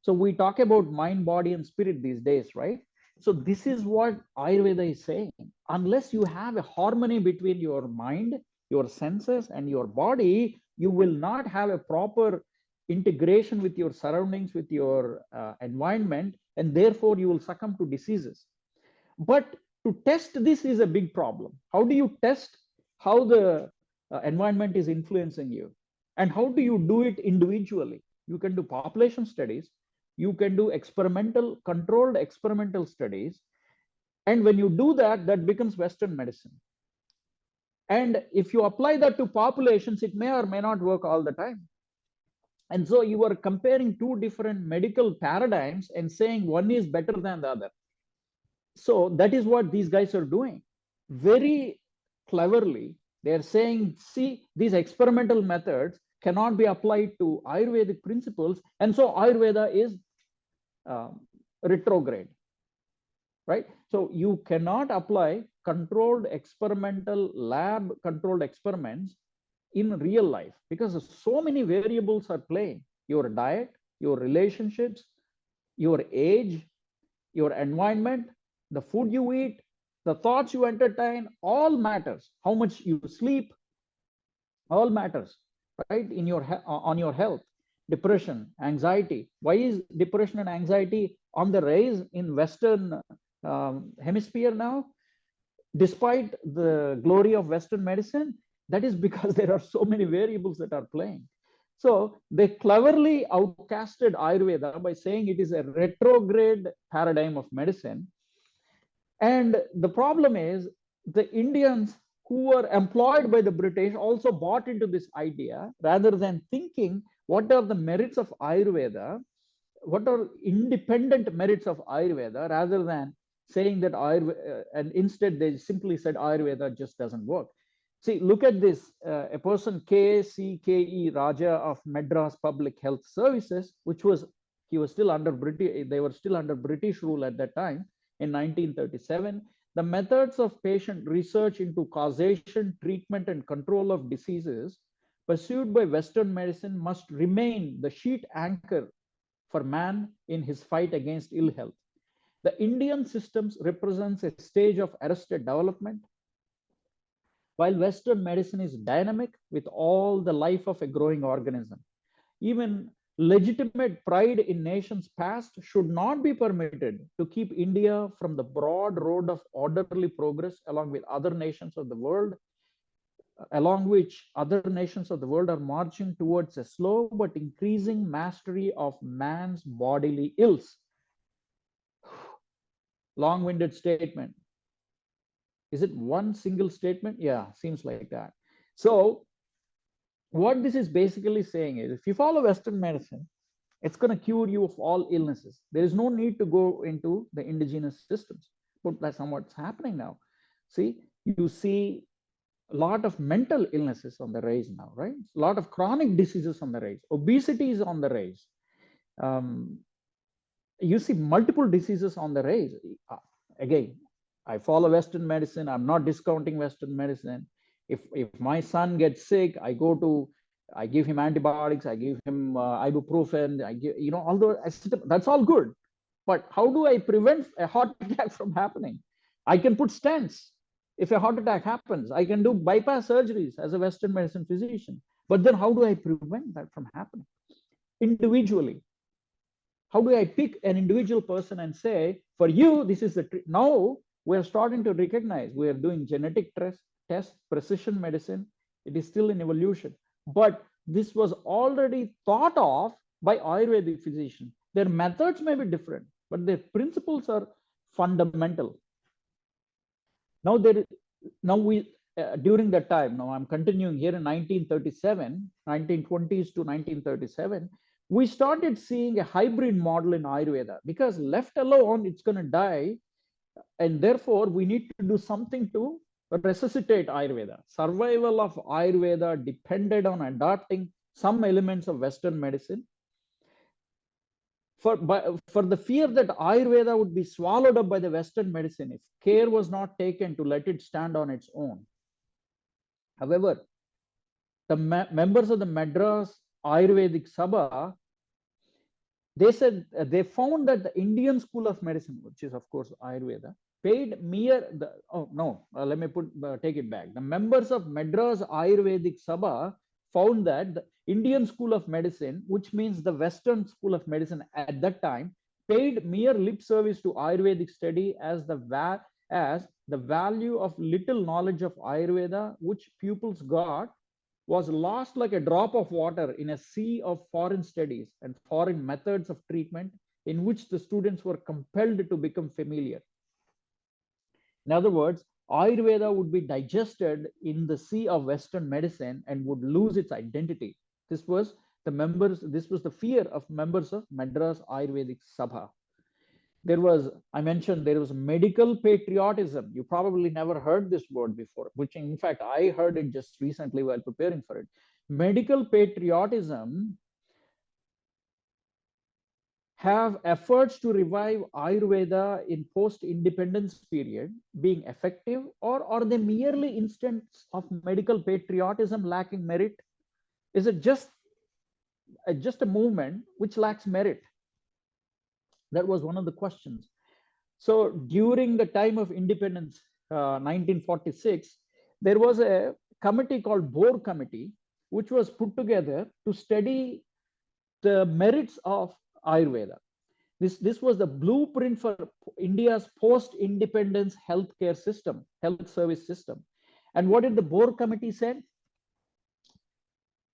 S1: So we talk about mind, body, and spirit these days, right? So this is what Ayurveda is saying. Unless you have a harmony between your mind, your senses, and your body, you will not have a proper integration with your surroundings, with your environment, and therefore you will succumb to diseases. But to test this is a big problem. How do you test how the environment is influencing you? And how do you do it individually? You can do population studies, you can do controlled experimental studies. And when you do that, that becomes Western medicine. And if you apply that to populations, it may or may not work all the time. And so you are comparing two different medical paradigms and saying one is better than the other. So that is what these guys are doing. Very cleverly, they're saying, see, these experimental methods cannot be applied to Ayurvedic principles. And so Ayurveda is retrograde, right? So you cannot apply controlled experimental lab controlled experiments in real life because so many variables are playing. Your diet, your relationships, your age, your environment, the food you eat, the thoughts you entertain, all matters. How much you sleep, all matters, right? On your health. Depression, anxiety. Why is depression and anxiety on the rise in Western hemisphere now? Despite the glory of Western medicine, that is because there are so many variables that are playing. So they cleverly outcasted Ayurveda by saying it is a retrograde paradigm of medicine. And the problem is the Indians who were employed by the British also bought into this idea rather than thinking what are the merits of Ayurveda, what are independent merits of Ayurveda, rather than saying that Ayurveda, and instead they simply said Ayurveda just doesn't work. See, look at this. A person KCKE Raja of Madras Public Health Services, which was, he was still under British, they were still under British rule at that time in 1937. The methods of patient research into causation, treatment, and control of diseases pursued by Western medicine must remain the sheet anchor for man in his fight against ill health. The Indian systems represents a stage of arrested development, while Western medicine is dynamic with all the life of a growing organism. Even legitimate pride in nations past should not be permitted to keep India from the broad road of orderly progress along with other nations of the world, along which other nations of the world are marching towards a slow but increasing mastery of man's bodily ills. Long-winded statement. Is it one single statement? Yeah, seems like that. So what this is basically saying is, if you follow Western medicine, it's going to cure you of all illnesses. There is no need to go into the indigenous systems. But that's not what's happening now. See, you see a lot of mental illnesses on the rise now, right? A lot of chronic diseases on the rise. Obesity is on the rise. You see multiple diseases on the rise. Again, I follow Western medicine. I'm not discounting Western medicine. If my son gets sick, I give him antibiotics, I give him ibuprofen, I give, although that's all good. But how do I prevent a heart attack from happening? I can put stents. If a heart attack happens, I can do bypass surgeries as a Western medicine physician. But then how do I prevent that from happening? Individually, how do I pick an individual person and say, for you, this is the now we're starting to recognize, we are doing genetic tests, precision medicine. It is still in evolution. But this was already thought of by Ayurvedic physicians. Their methods may be different, but their principles are fundamental. Now, during that time, now I'm continuing here in 1937, 1920s to 1937, we started seeing a hybrid model in Ayurveda, because left alone, it's going to die. And therefore, we need to do something to resuscitate Ayurveda. Survival of Ayurveda depended on adopting some elements of Western medicine. For the fear that Ayurveda would be swallowed up by the Western medicine if care was not taken to let it stand on its own. However, the members of the Madras Ayurvedic Sabha, they said they found that the Indian school of medicine, which is of course Ayurveda, paid mere let me take it back. The members of Madras Ayurvedic Sabha found that the Indian school of medicine, which means the Western school of medicine at that time, paid mere lip service to Ayurvedic study as the value of little knowledge of Ayurveda which pupils got was lost like a drop of water in a sea of foreign studies and foreign methods of treatment in which the students were compelled to become familiar. In other words, Ayurveda would be digested in the sea of Western medicine and would lose its identity. This was the fear of members of Madras Ayurvedic Sabha. I mentioned there was medical patriotism. You probably never heard this word before, which in fact, I heard it just recently while preparing for it. Medical patriotism have efforts to revive Ayurveda in post-independence period being effective, or are they merely instances of medical patriotism lacking merit? Is it just a movement which lacks merit? That was one of the questions. So during the time of independence, 1946, there was a committee called Boer Committee, which was put together to study the merits of Ayurveda. This was the blueprint for India's post-independence healthcare system, health service system. And what did the Boer Committee say?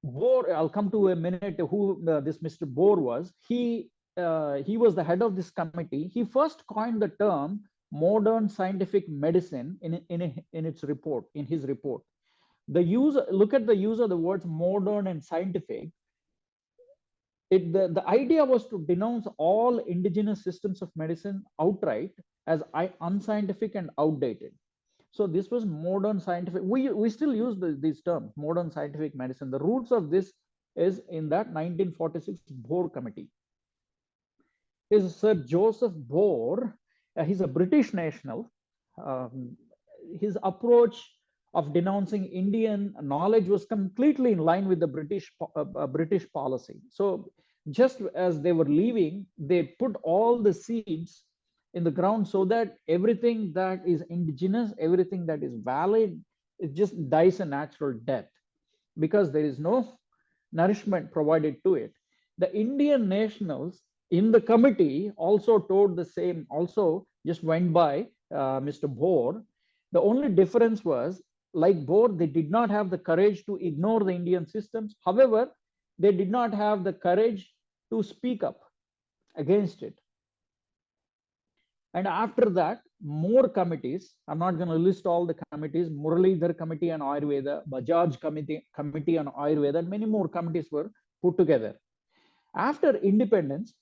S1: Bohr, I'll come to a minute who this Mr. Bohr was. He was the head of this committee. He first coined the term modern scientific medicine in its report, in his report. The use, look at the use of the words modern and scientific. The idea was to denounce all indigenous systems of medicine outright as unscientific and outdated. So this was modern scientific. We still use these terms, modern scientific medicine. The roots of this is in that 1946 Bohr committee. Is Sir Joseph Bohr. He's a British national. His approach of denouncing Indian knowledge was completely in line with the British policy. So just as they were leaving, they put all the seeds in the ground so that everything that is indigenous, everything that is valid, it just dies a natural death because there is no nourishment provided to it. The Indian nationals in the committee also told the same, also just went by Mr. Bohr. The only difference was, like Bohr, they did not have the courage to ignore the Indian systems. However, they did not have the courage to speak up against it. And after that, more committees, I'm not going to list all the committees, Muralidhar Committee on Ayurveda, Bajaj Committee on Ayurveda, and many more committees were put together. After independence,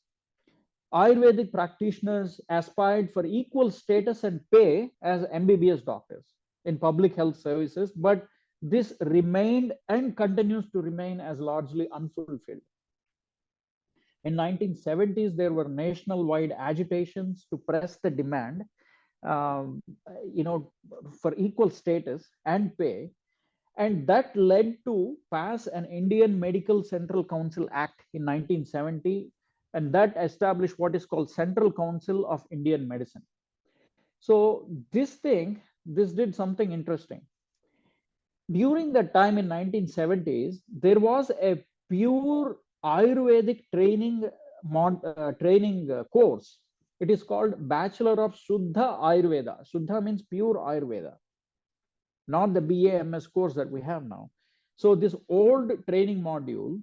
S1: Ayurvedic practitioners aspired for equal status and pay as MBBS doctors in public health services, but this remained and continues to remain as largely unfulfilled. In 1970s, there were national-wide agitations to press the demand, um, for equal status and pay, and that led to pass an Indian Medical Central Council Act in 1970, and that established what is called Central Council of Indian Medicine. So this did something interesting. During that time in 1970s, there was a pure Ayurvedic training course. It is called Bachelor of Shuddha Ayurveda. Shuddha means pure Ayurveda, not the BAMS course that we have now. So this old training module,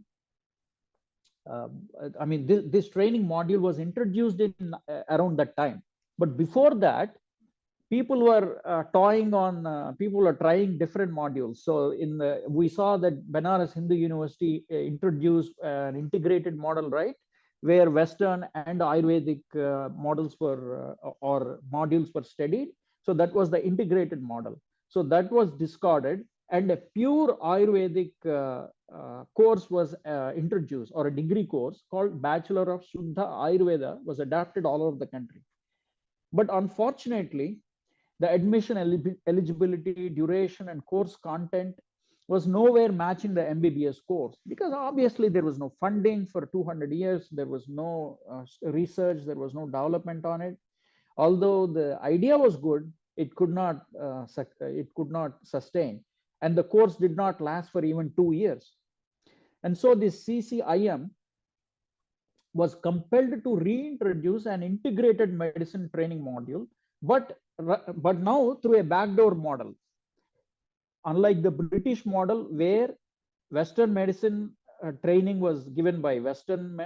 S1: this training module was introduced in around that time. But before that, people were people were trying different modules. So we saw that Banaras Hindu University introduced an integrated model, right, where Western and Ayurvedic models were or modules were studied. So that was the integrated model. So that was discarded, and a pure Ayurvedic course was introduced, or a degree course called Bachelor of Shuddha Ayurveda was adapted all over the country. But unfortunately, the admission eligibility, duration, and course content was nowhere matching the MBBS course, because obviously there was no funding for 200 years. There was no research, there was no development on it. Although the idea was good, it could not sustain, and the course did not last for even 2 years. And so this CCIM was compelled to reintroduce an integrated medicine training module, but now through a backdoor model. Unlike the British model, where Western medicine training was given by Western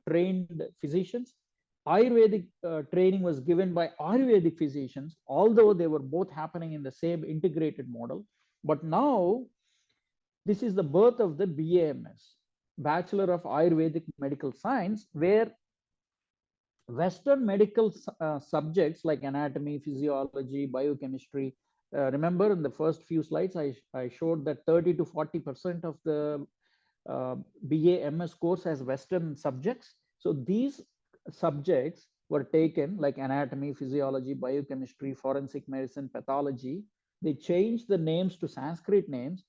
S1: trained physicians, Ayurvedic training was given by Ayurvedic physicians, although they were both happening in the same integrated model. But now, this is the birth of the BAMS, Bachelor of Ayurvedic Medical Science, where Western medical subjects like anatomy, physiology, biochemistry. Remember, in the first few slides, I showed that 30 to 40% of the BA/MS course has Western subjects. So these subjects were taken, like anatomy, physiology, biochemistry, forensic medicine, pathology. They changed the names to Sanskrit names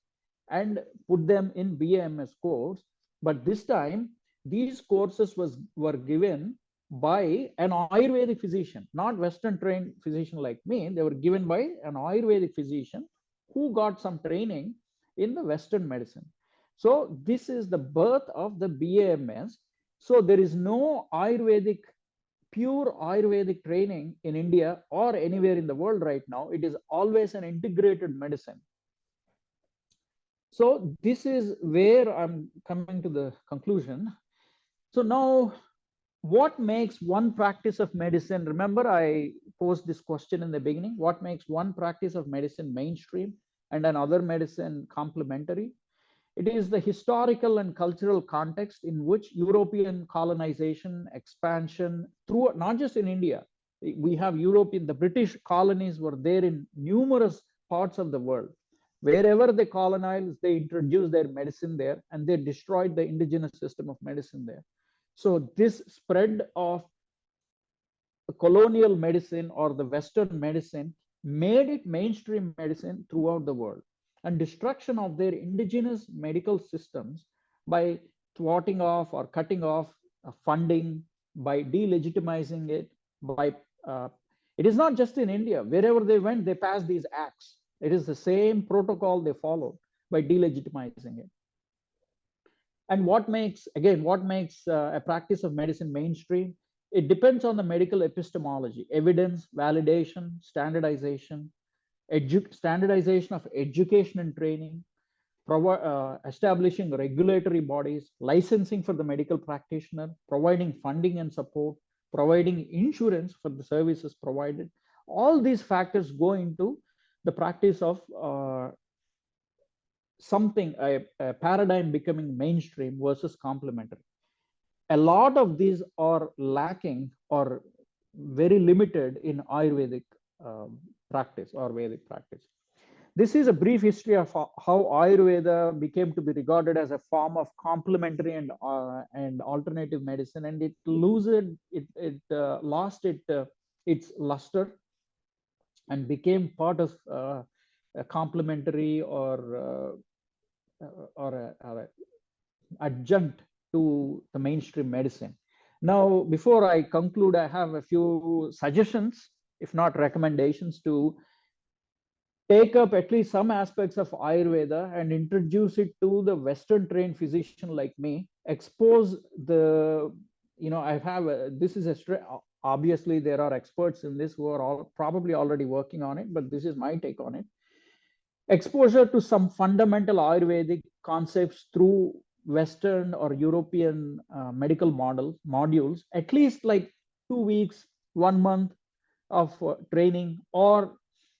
S1: and put them in BA/MS course. But this time, these courses were given by an Ayurvedic physician, not Western trained physician like me. They were given by an Ayurvedic physician who got some training in the Western medicine. So this is the birth of the BAMS. So there is no pure Ayurvedic training in India or anywhere in the world right now. It is always an integrated medicine. So this is where I'm coming to the conclusion. So now, what makes one practice of medicine? Remember, I posed this question in the beginning. What makes one practice of medicine mainstream and another medicine complementary? It is the historical and cultural context in which European colonization, expansion, through not just in India, we have European, the British colonies were there in numerous parts of the world. Wherever they colonized, they introduced their medicine there and they destroyed the indigenous system of medicine there. So this spread of colonial medicine or the Western medicine made it mainstream medicine throughout the world. And destruction of their indigenous medical systems by thwarting off or cutting off funding, by delegitimizing it, by uh, it is not just in India. Wherever they went, they passed these acts. It is the same protocol they followed by delegitimizing it. And what makes a practice of medicine mainstream? It depends on the medical epistemology, evidence, validation, standardization, standardization of education and training, establishing regulatory bodies, licensing for the medical practitioner, providing funding and support, providing insurance for the services provided. All these factors go into the practice of a paradigm becoming mainstream versus complementary. A lot of these are lacking or very limited in Ayurvedic practice or Vedic practice. This is a brief history of how Ayurveda became to be regarded as a form of complementary and alternative medicine, and it lost its luster and became part of a complementary or adjunct to the mainstream medicine. Now, before I conclude, I have a few suggestions, if not recommendations, to take up at least some aspects of Ayurveda and introduce it to the Western trained physician like me. Expose the, I have this is obviously there are experts in this who are all probably already working on it, but this is my take on it. Exposure to some fundamental Ayurvedic concepts through Western or European medical modules, at least like 2 weeks, 1 month of training, or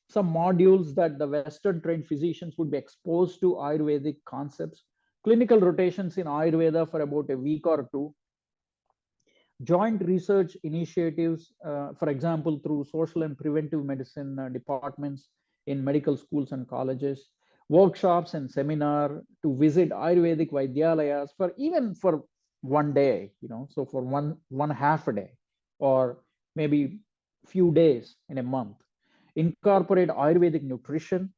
S1: some modules that the Western trained physicians would be exposed to Ayurvedic concepts, clinical rotations in Ayurveda for about a week or two, joint research initiatives, for example, through social and preventive medicine departments in medical schools and colleges, workshops and seminar to visit Ayurvedic Vaidyalayas for even for 1 day, so for one half a day, or maybe few days in a month. Incorporate Ayurvedic nutrition,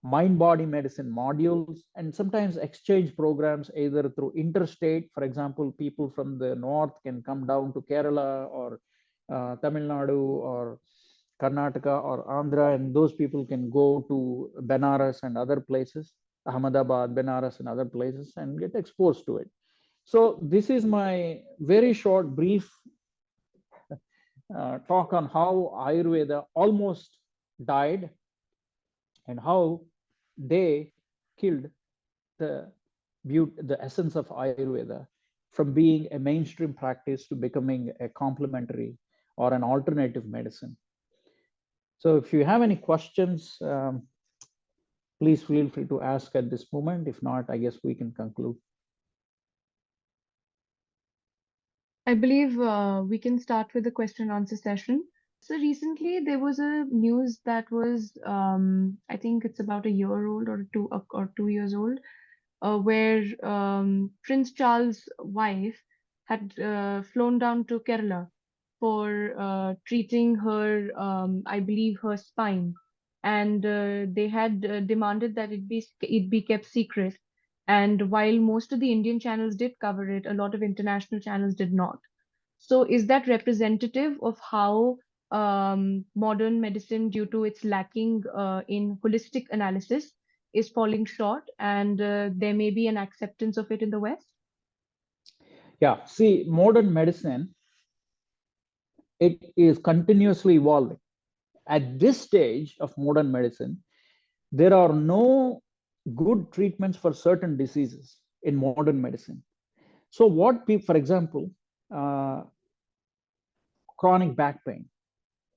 S1: mind-body medicine modules, and sometimes exchange programs either through interstate. For example, people from the north can come down to Kerala or Tamil Nadu or Karnataka or Andhra, and those people can go to Benares and other places, Ahmedabad, Benares, and other places, and get exposed to it. So this is my very short, brief talk on how Ayurveda almost died and how they killed the the essence of Ayurveda from being a mainstream practice to becoming a complementary or an alternative medicine. So if you have any questions, please feel free to ask at this moment. If not, I guess we can conclude.
S2: I believe we can start with the question and answer session. So recently there was a news that was, I think it's about a year old or 2 years old, where Prince Charles' wife had flown down to Kerala for treating her, I believe, her spine, and they had demanded that it be kept secret. And while most of the Indian channels did cover it, a lot of international channels did not. So, is that representative of how modern medicine, due to its lacking in holistic analysis, is falling short, and there may be an acceptance of it in the West?
S1: Yeah, see, modern medicine, it is continuously evolving. At this stage of modern medicine, there are no good treatments for certain diseases in modern medicine. So what people, for example, uh, chronic back pain,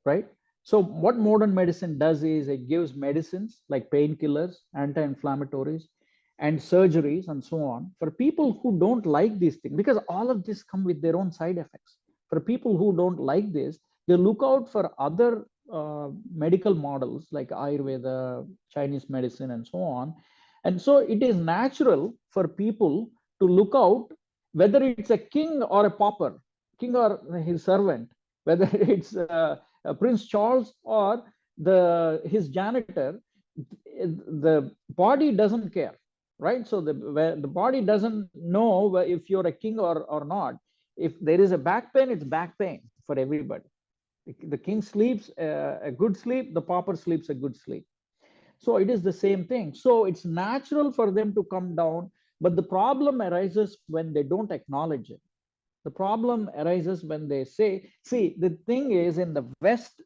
S1: right? So what modern medicine does is it gives medicines like painkillers, anti-inflammatories, and surgeries and so on for people who don't like these things, because all of this come with their own side effects. For people who don't like this, they look out for other medical models like Ayurveda, Chinese medicine, and so on. And so it is natural for people to look out, whether it's a king or a pauper, king or his servant, whether it's Prince Charles or his janitor. The body doesn't care, right? So the body doesn't know if you're a king or not. If there is a back pain, it's back pain for everybody. The king sleeps a good sleep, the pauper sleeps a good sleep. So it is the same thing. So it's natural for them to come down, but the problem arises when they don't acknowledge it. The problem arises when they say, see, the thing is, in the West,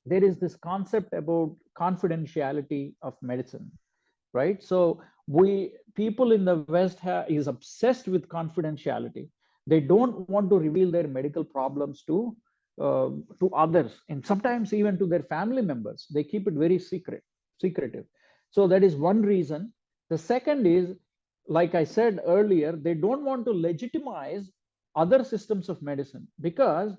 S1: there is this concept about confidentiality of medicine, right? So we people in the West is obsessed with confidentiality. They don't want to reveal their medical problems to others, and sometimes even to their family members. They keep it very secretive. So that is one reason. The second is, like I said earlier, they don't want to legitimize other systems of medicine, because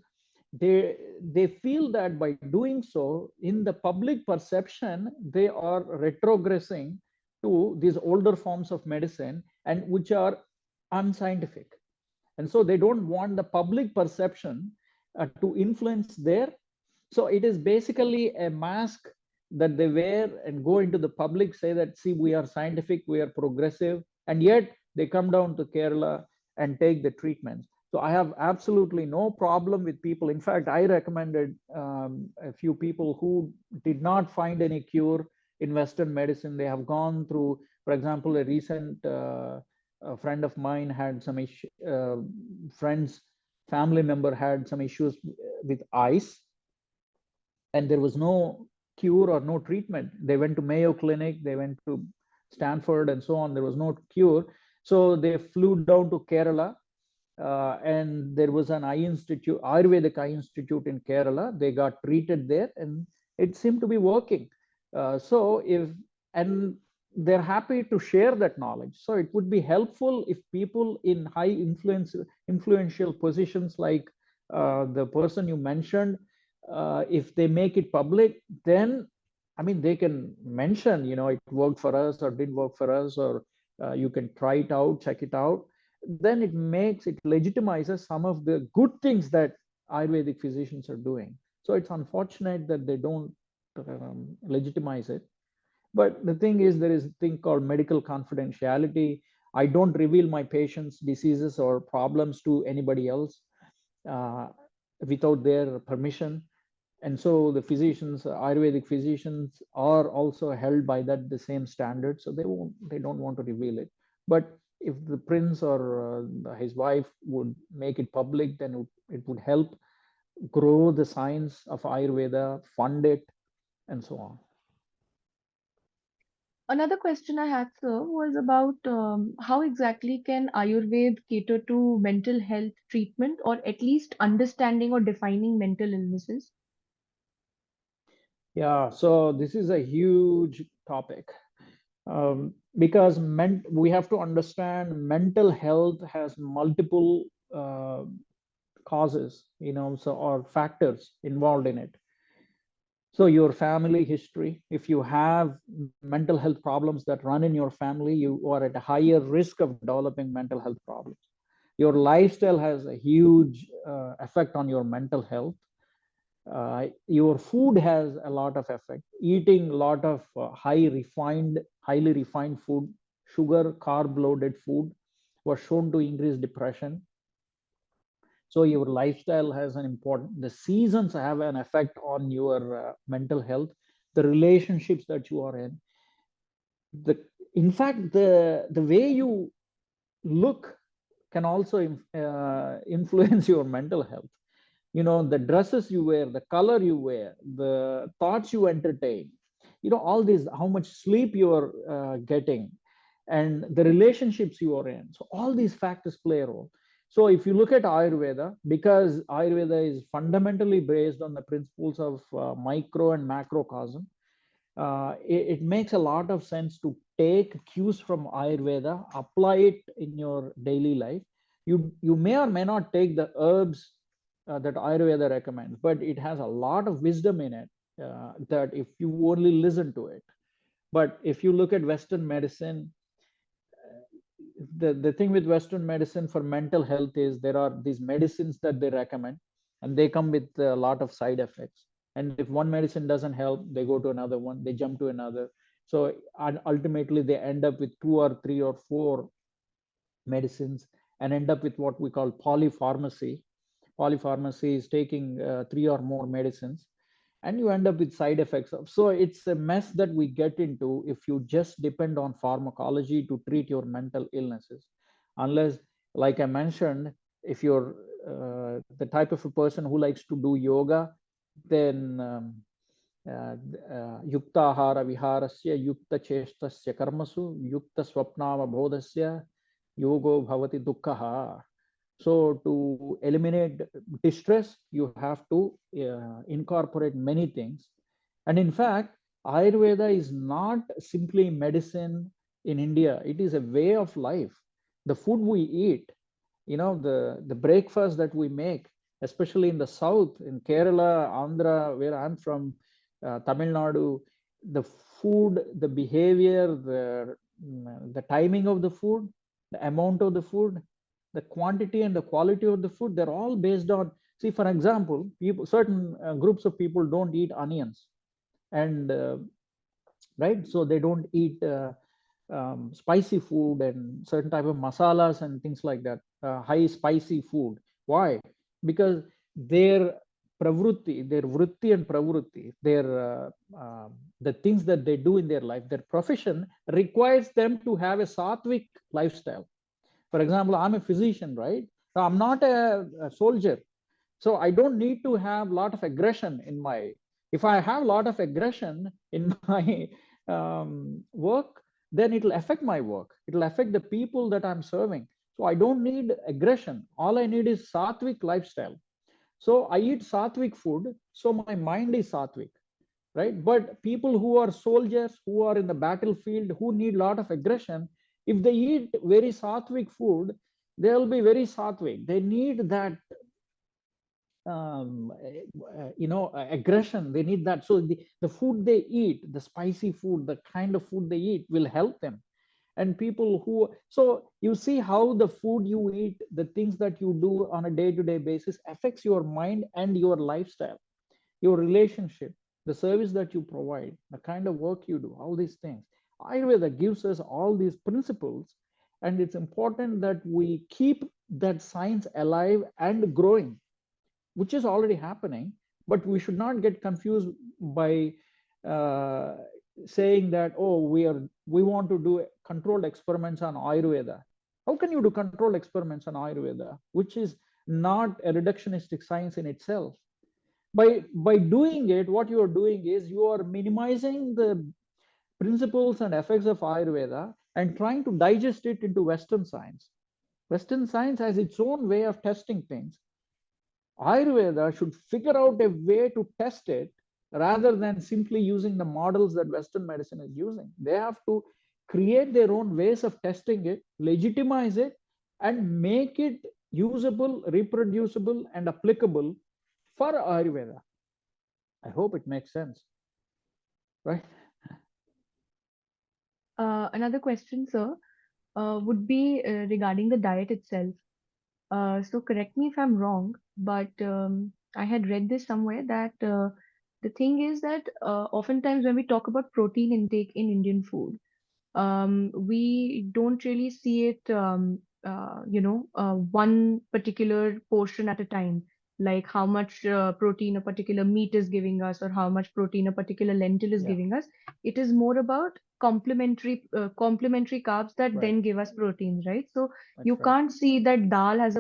S1: they feel that by doing so, in the public perception, they are retrogressing to these older forms of medicine, and which are unscientific. And so they don't want the public perception to influence their. So it is basically a mask that they wear and go into the public, say that, see, we are scientific, we are progressive, and yet they come down to Kerala and take the treatments. So I have absolutely no problem with people. In fact, I recommended a few people who did not find any cure in Western medicine. They have gone through, for example, a recent a friend of mine had some issue, friends, family member had some issues with eyes, and there was no cure or no treatment. They went to Mayo Clinic, they went to Stanford, and so on. There was no cure. So they flew down to Kerala, and there was an eye institute, Ayurvedic eye institute in Kerala. They got treated there, and it seemed to be working. So if and they're happy to share that knowledge. So it would be helpful if people in high influential positions, like the person you mentioned, if they make it public, then I mean, they can mention, it worked for us or didn't work for us, or you can try it out, check it out. Then it legitimizes some of the good things that Ayurvedic physicians are doing. So it's unfortunate that they don't legitimize it. But the thing is, there is a thing called medical confidentiality. I don't reveal my patients' diseases or problems to anybody else uh, without their permission. And so the physicians, Ayurvedic physicians, are also held by that the same standard. So they don't want to reveal it. But if the prince or his wife would make it public, then it would help grow the science of Ayurveda, fund it, and so on.
S2: Another question I had, sir, was about how exactly can Ayurveda cater to mental health treatment, or at least understanding or defining mental illnesses?
S1: Yeah, so this is a huge topic, because we have to understand mental health has multiple causes, or factors involved in it. So your family history, if you have mental health problems that run in your family, you are at a higher risk of developing mental health problems. Your lifestyle has a huge effect on your mental health. Your food has a lot of effect. Eating a lot of highly refined food, sugar, carb loaded food, was shown to increase depression. So your lifestyle has an important, the seasons have an effect on your mental health, the relationships that you are the in fact, the way you look can also influence your mental health. The dresses you wear, the color you wear, the thoughts you entertain, all these, how much sleep you're getting, and the relationships you are in. So all these factors play a role. So if you look at Ayurveda, because Ayurveda is fundamentally based on the principles of micro and macrocosm, it makes a lot of sense to take cues from Ayurveda, apply it in your daily life. You may or may not take the herbs that Ayurveda recommends, but it has a lot of wisdom in it, that if you only listen to it. But if you look at Western medicine, the thing with Western medicine for mental health is there are these medicines that they recommend, and they come with a lot of side effects. And if one medicine doesn't help, they go to another one, they jump to another. So ultimately, they end up with two or three or four medicines, and end up with what we call polypharmacy. Polypharmacy is taking three or more medicines, and you end up with side effects. So it's a mess that we get into if you just depend on pharmacology to treat your mental illnesses. Unless, like I mentioned, if you're the type of a person who likes to do yoga, then युक्ताहार विहारस्य युक्तचेष्टस्य कर्मसु युक्तस्वप्नावबोधस्य yogo bhavati dukkha. So to eliminate distress, you have to incorporate many things. And in fact, Ayurveda is not simply medicine in India. It is a way of life. The food we eat, the breakfast that we make, especially in the south, in Kerala, Andhra, where I'm from, Tamil Nadu, the food, the behavior, the timing of the food, the amount of the food, the quantity and the quality of the food, they're all based on, see, for example, certain groups of people don't eat onions, and right, so they don't eat spicy food and certain type of masalas and things like that, high spicy food. Why? Because their pravrutti, their vritti and pravrutti, the things that they do in their life, their profession requires them to have a sattvic lifestyle. For example, I'm a physician, right? So I'm not a soldier. So I don't need to have a lot of aggression in my, if I have a lot of aggression in my work, then it'll affect my work. It'll affect the people that I'm serving. So I don't need aggression. All I need is sattvic lifestyle. So I eat sattvic food, so my mind is sattvic, right? But people who are soldiers, who are in the battlefield, who need a lot of aggression, if they eat very sattvic food, they'll be very sattvic. They need that aggression, they need that. So the food they eat, the spicy food, the kind of food they eat will help them. And people who, so you see how the food you eat, the things that you do on a day-to-day basis affects your mind and your lifestyle, your relationship, the service that you provide, the kind of work you do, all these things. Ayurveda gives us all these principles, and it's important that we keep that science alive and growing, which is already happening. But we should not get confused by saying that, oh, we want to do controlled experiments on Ayurveda. How can you do controlled experiments on Ayurveda, which is not a reductionistic science in itself? By doing it, what you are doing is you are minimizing the principles and effects of Ayurveda and trying to digest it into Western science. Western science has its own way of testing things. Ayurveda should figure out a way to test it rather than simply using the models that Western medicine is using. They have to create their own ways of testing it, legitimize it, and make it usable, reproducible, and applicable for Ayurveda. I hope it makes sense, right?
S2: Another question, sir, would be regarding the diet itself. So correct me if I'm wrong, but I had read this somewhere that the thing is that oftentimes when we talk about protein intake in Indian food, we don't really see it, one particular portion at a time, like how much protein a particular meat is giving us or how much protein a particular lentil is
S1: Yeah,
S2: giving us. It is more about complementary carbs that
S1: right.
S2: then give us proteins, right? So you
S1: That's right.
S2: can't see that dal has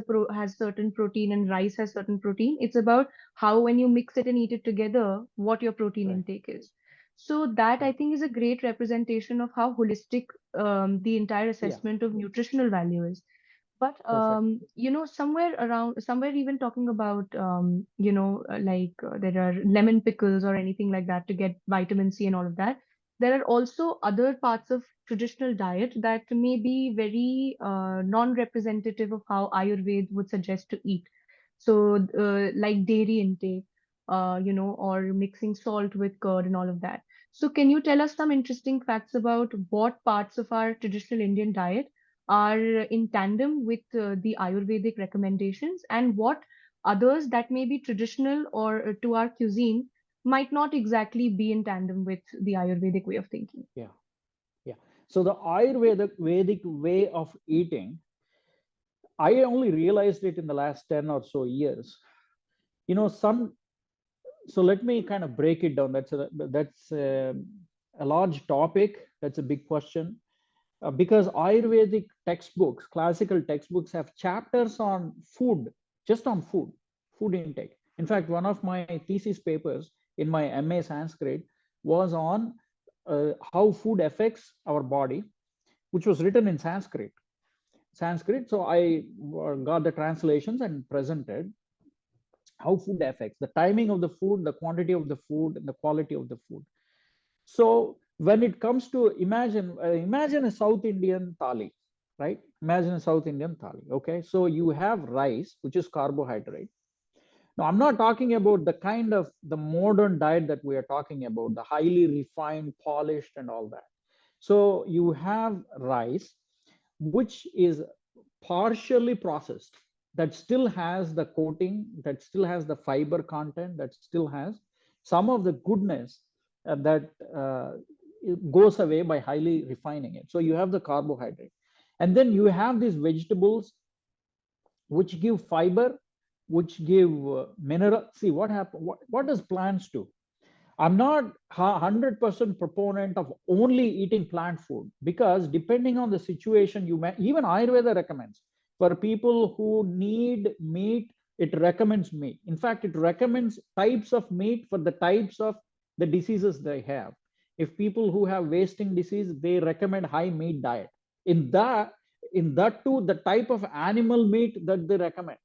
S2: certain protein and rice has certain protein. It's about how when you mix it and eat it together, what your protein
S1: Right.
S2: intake is. So that I think is a great representation of how holistic the entire
S1: Yeah,
S2: assessment of nutritional value is. But
S1: perfect.
S2: somewhere even talking about there are lemon pickles or anything like that to get vitamin C and all of that. There are also other parts of traditional diet that may be very non-representative of how Ayurveda would suggest to eat. So, like dairy intake, or mixing salt with curd and all of that. So, can you tell us some interesting facts about what parts of our traditional Indian diet are in tandem with the Ayurvedic recommendations, and what others that may be traditional or to our cuisine might not exactly be in tandem with the Ayurvedic way of thinking?
S1: Yeah, yeah. So the Ayurvedic Vedic way of eating, I only realized it in the last 10 or so years. You know, some so let me kind of break it down. That's a large topic. That's a big question. Because Ayurvedic textbooks, classical textbooks, have chapters on food, just on food, food intake. In fact, one of my thesis papers in my MA Sanskrit was on how food affects our body, which was written in Sanskrit. So I got the translations and presented how food affects the timing of the food, the quantity of the food, and the quality of the food. So when it comes to imagine a South Indian thali, right? Imagine a South Indian thali. Okay, so you have rice, which is carbohydrate. Now I'm not talking about the kind of the modern diet that we are talking about, the highly refined, polished, and all that. So you have rice, which is partially processed, that still has the coating, that still has the fiber content, that still has some of the goodness that it goes away by highly refining it. So you have the carbohydrate, and then you have these vegetables which give fiber, which give mineral. See what happen. What does plants do? I'm not 100% proponent of only eating plant food, because depending on the situation, you may even Ayurveda recommends for people who need meat, it recommends meat. In fact, it recommends types of meat for the types of the diseases they have. If people who have wasting disease, they recommend high meat diet. In that, in that too, the type of animal meat that they recommend,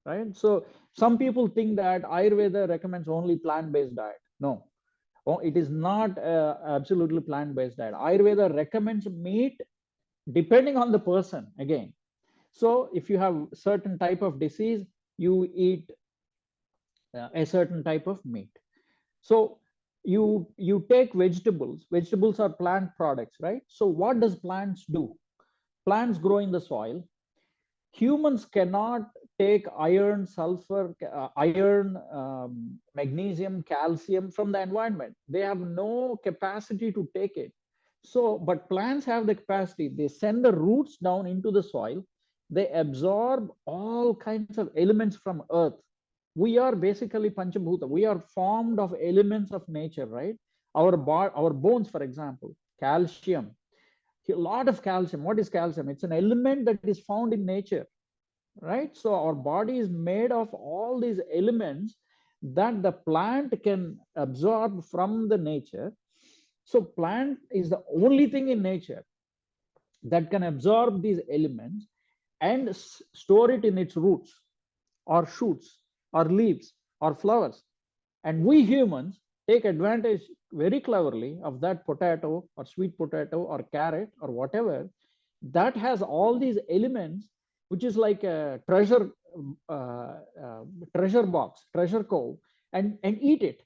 S1: right? So some people think that Ayurveda recommends only plant-based diet. No, oh, it is not absolutely plant-based diet. Ayurveda recommends meat depending on the person again. So if you have certain type of disease, you eat a certain type of meat. So you take vegetables. Vegetables are plant products, right? So what does plants do? Plants grow in the soil. Humans cannot take iron, sulfur, iron, magnesium, calcium from the environment. They have no capacity to take it. So, but plants have the capacity. They send the roots down into the soil. They absorb all kinds of elements from earth. We are basically Panchabhuta. We are formed of elements of nature, right? Our bones, for example, calcium, a lot of calcium. What is calcium? It's an element that is found in nature, right? So our body is made of all these elements that the plant can absorb from the nature. So plant is the only thing in nature that can absorb these elements and store it in its roots or shoots or leaves or flowers. And we humans take advantage very cleverly of that potato or sweet potato or carrot or whatever that has all these elements, which is like a uh, uh, treasure box, treasure cove, and eat it.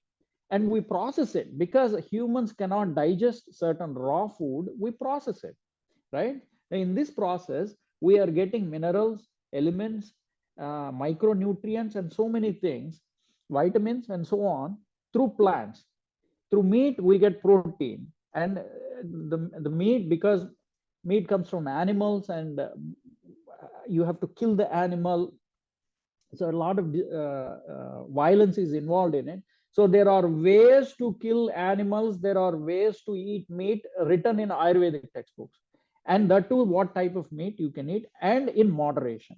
S1: And we process it because humans cannot digest certain raw food. We process it, right? In this process, we are getting minerals, elements, micronutrients, and so many things, vitamins, and so on through plants. Through meat, we get protein, and the meat, because meat comes from animals, and you have to kill the animal, so a lot of violence is involved in it. So there are ways to kill animals, there are ways to eat meat written in Ayurvedic textbooks, and that too what type of meat you can eat and in moderation,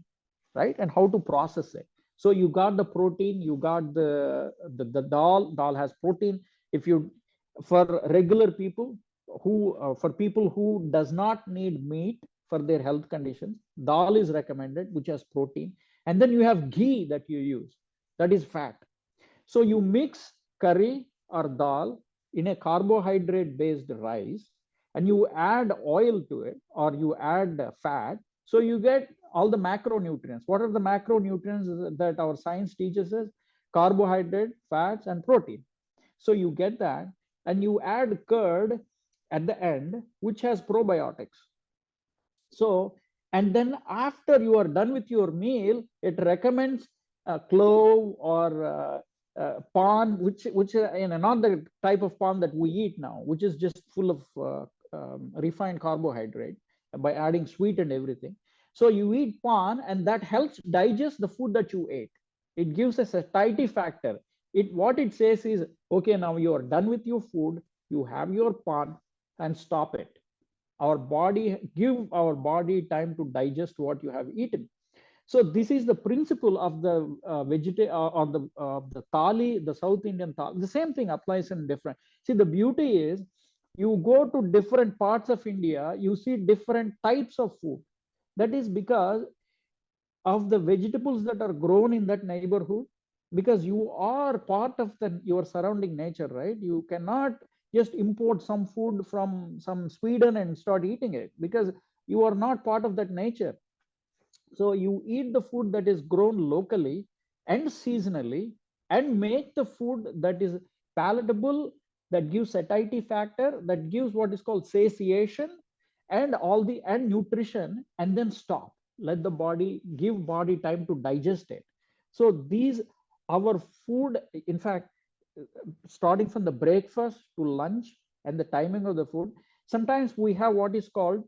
S1: right? And how to process it. So you got the protein, you got the dal has protein. If you For regular people who, for people who does not need meat for their health conditions, dal is recommended, which has protein. And then you have ghee that you use, that is fat. So you mix curry or dal in a carbohydrate based rice, and you add oil to it, or you add fat. So you get all the macronutrients. What are the macronutrients that our science teaches us? Carbohydrate, fats, and protein. So you get that, and you add curd at the end, which has probiotics. So, and then after you are done with your meal, it recommends clove or pan, which not the type of pan that we eat now, which is just full of refined carbohydrate by adding sweet and everything. So you eat pan, and that helps digest the food that you ate. It gives a satiety factor. It what it says is, okay, now you are done with your food, you have your pan, and stop it. Our body, give our body time to digest what you have eaten. So this is the principle of the or the thali, the South Indian thali. The same thing applies in different. See, the beauty is, you go to different parts of India, you see different types of food. That is because of the vegetables that are grown in that neighborhood, because you are part of your surrounding nature, right? You cannot just import some food from some Sweden and start eating it, because you are not part of that nature. So you eat the food that is grown locally and seasonally, and make the food that is palatable, that gives satiety factor, that gives what is called satiation, and all the and nutrition, and then stop. Let the body, give body time to digest it. So these, our food, in fact, starting from the breakfast to lunch and the timing of the food, sometimes we have what is called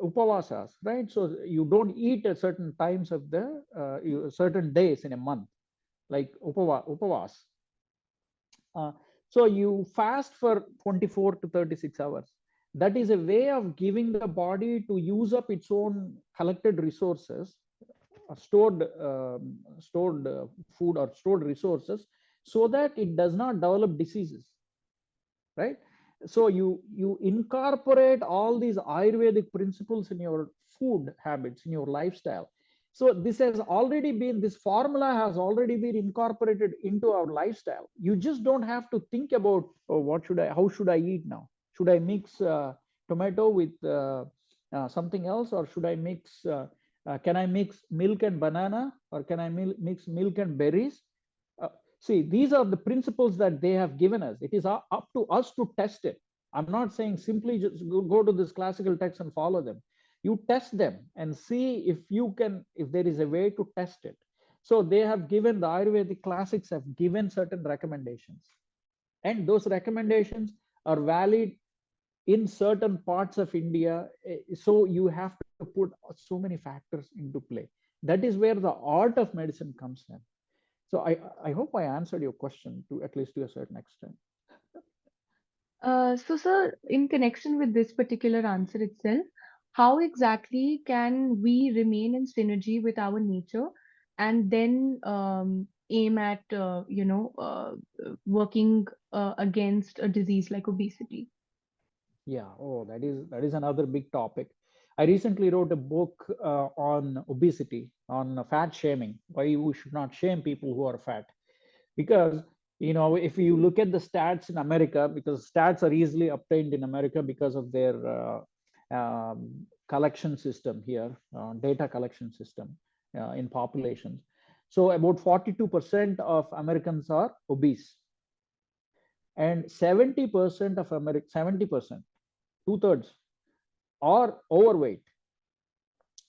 S1: upavasas, right? So you don't eat at certain times of the certain days in a month, like upavas. Uh, so you fast for 24 to 36 hours. That is a way of giving the body to use up its own collected resources, stored food or stored resources, so that it does not develop diseases, right? So you incorporate all these Ayurvedic principles in your food habits, in your lifestyle. So this formula has already been incorporated into our lifestyle. You just don't have to think about, oh, how should I eat now? Should I mix tomato with something else, or should I mix can I mix milk and banana, or can I mix milk and berries? uh, See, these are the principles that they have given us. It is up to us to test it. I'm not saying simply just go to this classical text and follow them. You test them and see if there is a way to test it. So they have given, the Ayurvedic classics have given certain recommendations, and those recommendations are valid in certain parts of India. So you have to put so many factors into play. That is where the art of medicine comes in. So I hope I answered your question to at least to a certain extent.
S2: So, sir, in connection with this particular answer itself, how exactly can we remain in synergy with our nature and then aim at, working against a disease like obesity?
S1: Yeah. Oh, that is another big topic. I recently wrote a book on obesity, on fat shaming. Why we should not shame people who are fat, because if you look at the stats in America, because stats are easily obtained in America because of their collection system here, data collection system in populations. So about 42% of Americans are obese, and 70% of America, 70%, two-thirds, are overweight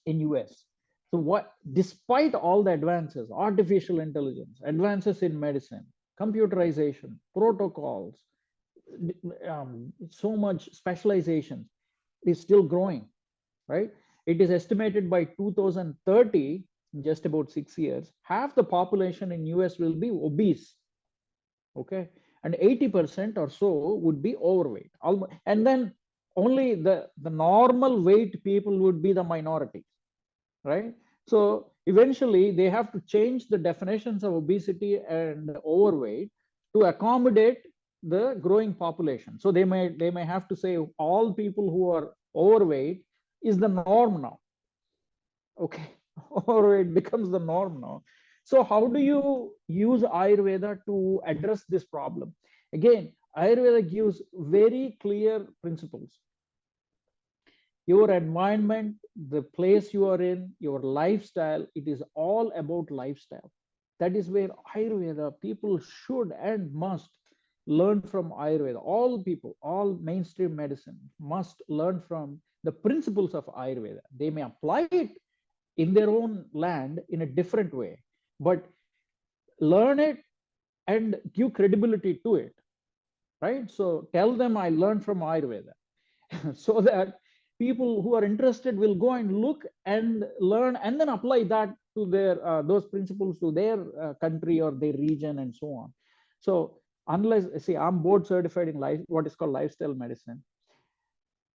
S1: in US. So what, despite all the advances, artificial intelligence, advances in medicine, computerization, protocols, so much specialization is still growing, right? It is estimated by 2030, in just about 6 years, half the population in US will be obese, okay? And 80% or so would be overweight. And then only the normal weight people would be the minority, right? So eventually they have to change the definitions of obesity and overweight to accommodate the growing population. So they may have to say all people who are overweight is the norm now. Okay, overweight becomes the norm now. So how do you use Ayurveda to address this problem? Again, Ayurveda gives very clear principles. Your environment, the place you are in, your lifestyle, it is all about lifestyle. That is where Ayurveda, people should and must learn from Ayurveda. All people, all mainstream medicine must learn from the principles of Ayurveda. They may apply it in their own land in a different way, but learn it and give credibility to it, right? So tell them I learned from Ayurveda so that people who are interested will go and look and learn and then apply that to their those principles to their country or their region and so on. So unless, see, I'm board certified in life, what is called lifestyle medicine,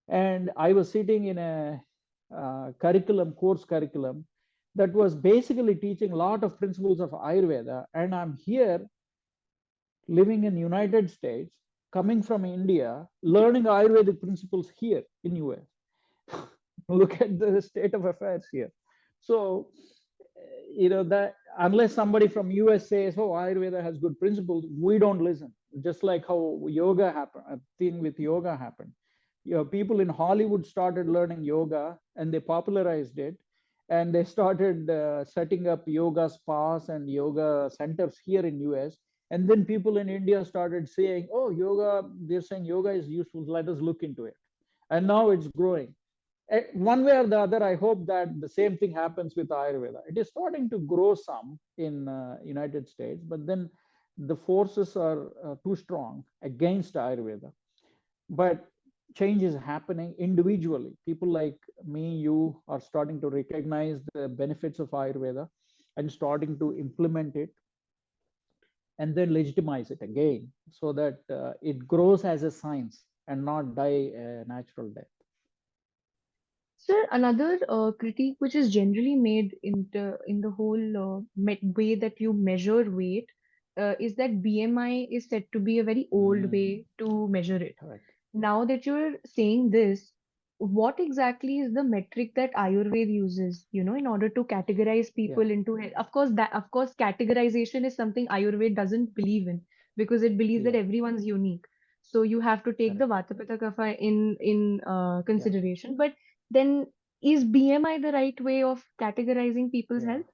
S1: and I was sitting in a course curriculum that was basically teaching a lot of principles of Ayurveda, and I'm here living in United States, coming from India, learning Ayurvedic principles here in US. Look at the state of affairs here. So, that unless somebody from US says, oh, Ayurveda has good principles, we don't listen. Just like how yoga happened, a thing with yoga happened. People in Hollywood started learning yoga and they popularized it. And they started setting up yoga spas and yoga centers here in US. And then people in India started saying, oh, yoga, they're saying yoga is useful, let us look into it. And now it's growing. One way or the other, I hope that the same thing happens with Ayurveda. It is starting to grow some in United States, but then the forces are too strong against Ayurveda. But change is happening individually. People like me, you are starting to recognize the benefits of Ayurveda and starting to implement it and then legitimize it again so that it grows as a science and not die a natural death.
S2: Sir, another critique which is generally made in the whole way that you measure weight is that BMI is said to be a very old way to measure it.
S1: Correct.
S2: Now that you're saying this, what exactly is the metric that Ayurveda uses, in order to categorize people
S1: Yeah.
S2: into health? Of course, categorization is something Ayurveda doesn't believe in because it believes that
S1: Yeah.
S2: everyone's unique. So you have to take the
S1: Correct.
S2: Vata Pitta Kapha in
S1: Yeah.
S2: consideration. But then is BMI the right way of categorizing people's
S1: Yeah.
S2: health?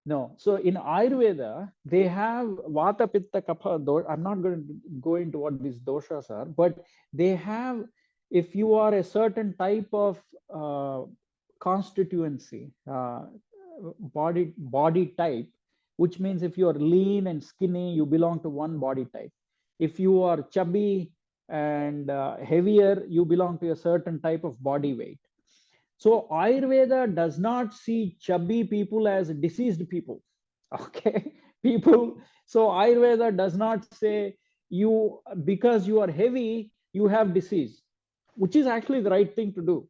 S1: No. So in Ayurveda, they have Vata, Pitta, Kapha. I'm not going to go into what these doshas are, but they have, if you are a certain type of uh, constituency, body type, which means if you are lean and skinny, you belong to one body type. If you are chubby and heavier, you belong to a certain type of body weight. So Ayurveda does not see chubby people as diseased people. Okay, people. So Ayurveda does not say you, because you are heavy, you have disease, which is actually the right thing to do.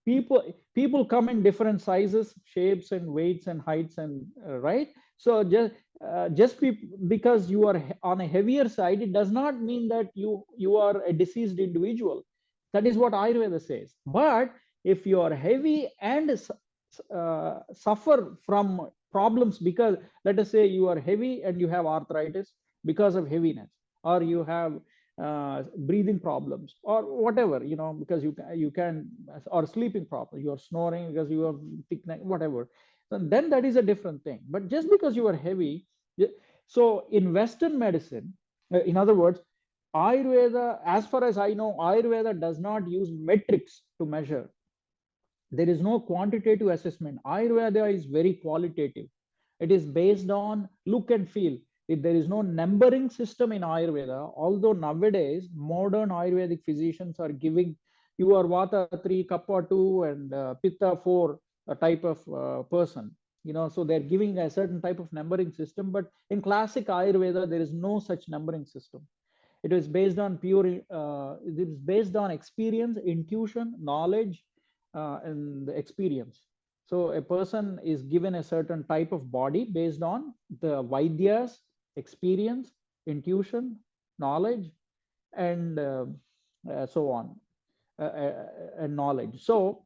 S1: People come in different sizes, shapes, and weights and heights, and right. So just because you are on a heavier side, it does not mean that you are a diseased individual. That is what Ayurveda says. But if you are heavy and suffer from problems, because let us say you are heavy and you have arthritis because of heaviness, or you have breathing problems or whatever, because you can, or sleeping problem, you are snoring because you have thick neck, whatever, then that is a different thing. But just because you are heavy, so in Western medicine, in other words, Ayurveda, as far as I know, Ayurveda does not use metrics to measure. There is no quantitative assessment. Ayurveda is very qualitative. It is based on look and feel. If there is no numbering system in Ayurveda, although nowadays modern Ayurvedic physicians are giving you are Vata 3, Kapha 2, and Pitta 4 a type of person. So they're giving a certain type of numbering system. But in classic Ayurveda, there is no such numbering system. It is based on it is based on experience, intuition, knowledge, and experience. So a person is given a certain type of body based on the Vaidya's experience, intuition, knowledge, and so on, and knowledge. So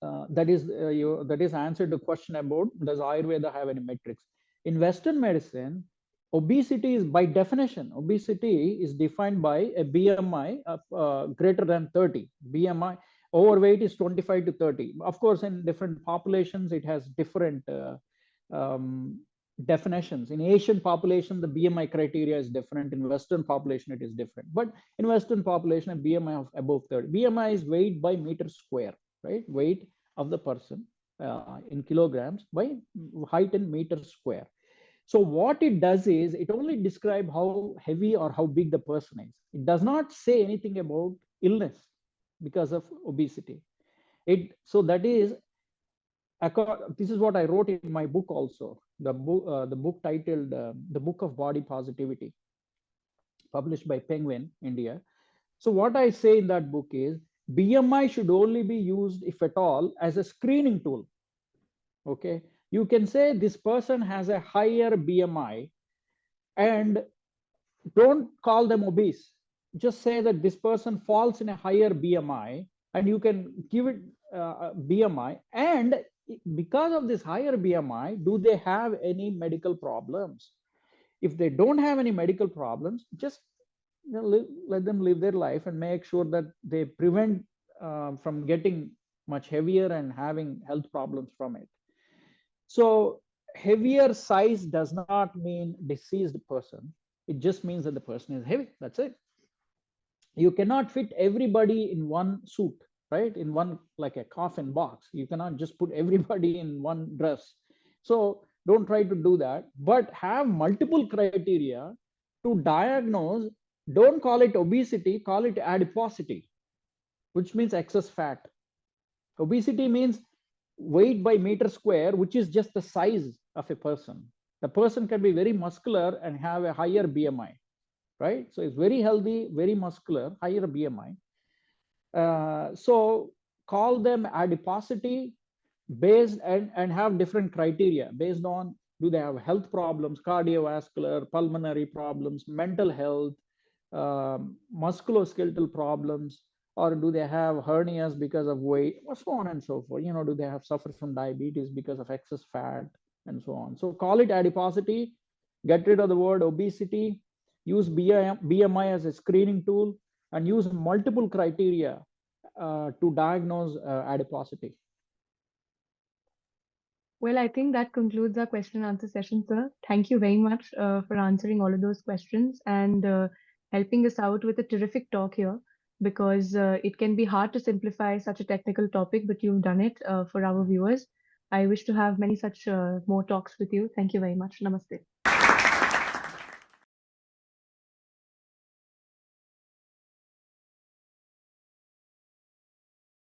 S1: that is answered the question about does Ayurveda have any metrics. In Western medicine, obesity is by definition, obesity is defined by a BMI of greater than 30. BMI overweight is 25 to 30. Of course, in different populations, it has different um, definitions. In Asian population, the BMI criteria is different. In Western population, it is different. But in Western population, a BMI of above 30. BMI is weight by meter square, right? Weight of the person in kilograms by height in meter square. So what it does is it only describes how heavy or how big the person is. It does not say anything about illness because of obesity. So that is, this is what I wrote in my book also. The book titled "The Book of Body Positivity," published by Penguin, India. So what I say in that book is BMI should only be used, if at all, as a screening tool. Okay, you can say this person has a higher BMI and don't call them obese. Just say that this person falls in a higher BMI, and you can give it BMI. And because of this higher BMI, do they have any medical problems? If they don't have any medical problems, just let them live their life and make sure that they prevent from getting much heavier and having health problems from it. So heavier size does not mean diseased person. It just means that the person is heavy. That's it. You cannot fit everybody in one suit, right? In one, like a coffin box. You cannot just put everybody in one dress. So don't try to do that, but have multiple criteria to diagnose. Don't call it obesity, call it adiposity, which means excess fat. Obesity means weight by meter square, which is just the size of a person. The person can be very muscular and have a higher BMI, right? So it's very healthy, very muscular, higher BMI. So call them adiposity based and have different criteria based on, do they have health problems, cardiovascular, pulmonary problems, mental health, musculoskeletal problems, or do they have hernias because of weight, or so on and so forth. Do they have suffered from diabetes because of excess fat, and so on. So call it adiposity, get rid of the word obesity, use BMI as a screening tool, and use multiple criteria to diagnose adiposity.
S2: Well, I think that concludes our question and answer session, sir. Thank you very much for answering all of those questions and helping us out with a terrific talk here, because it can be hard to simplify such a technical topic, but you've done it for our viewers. I wish to have many such more talks with you. Thank you very much. Namaste.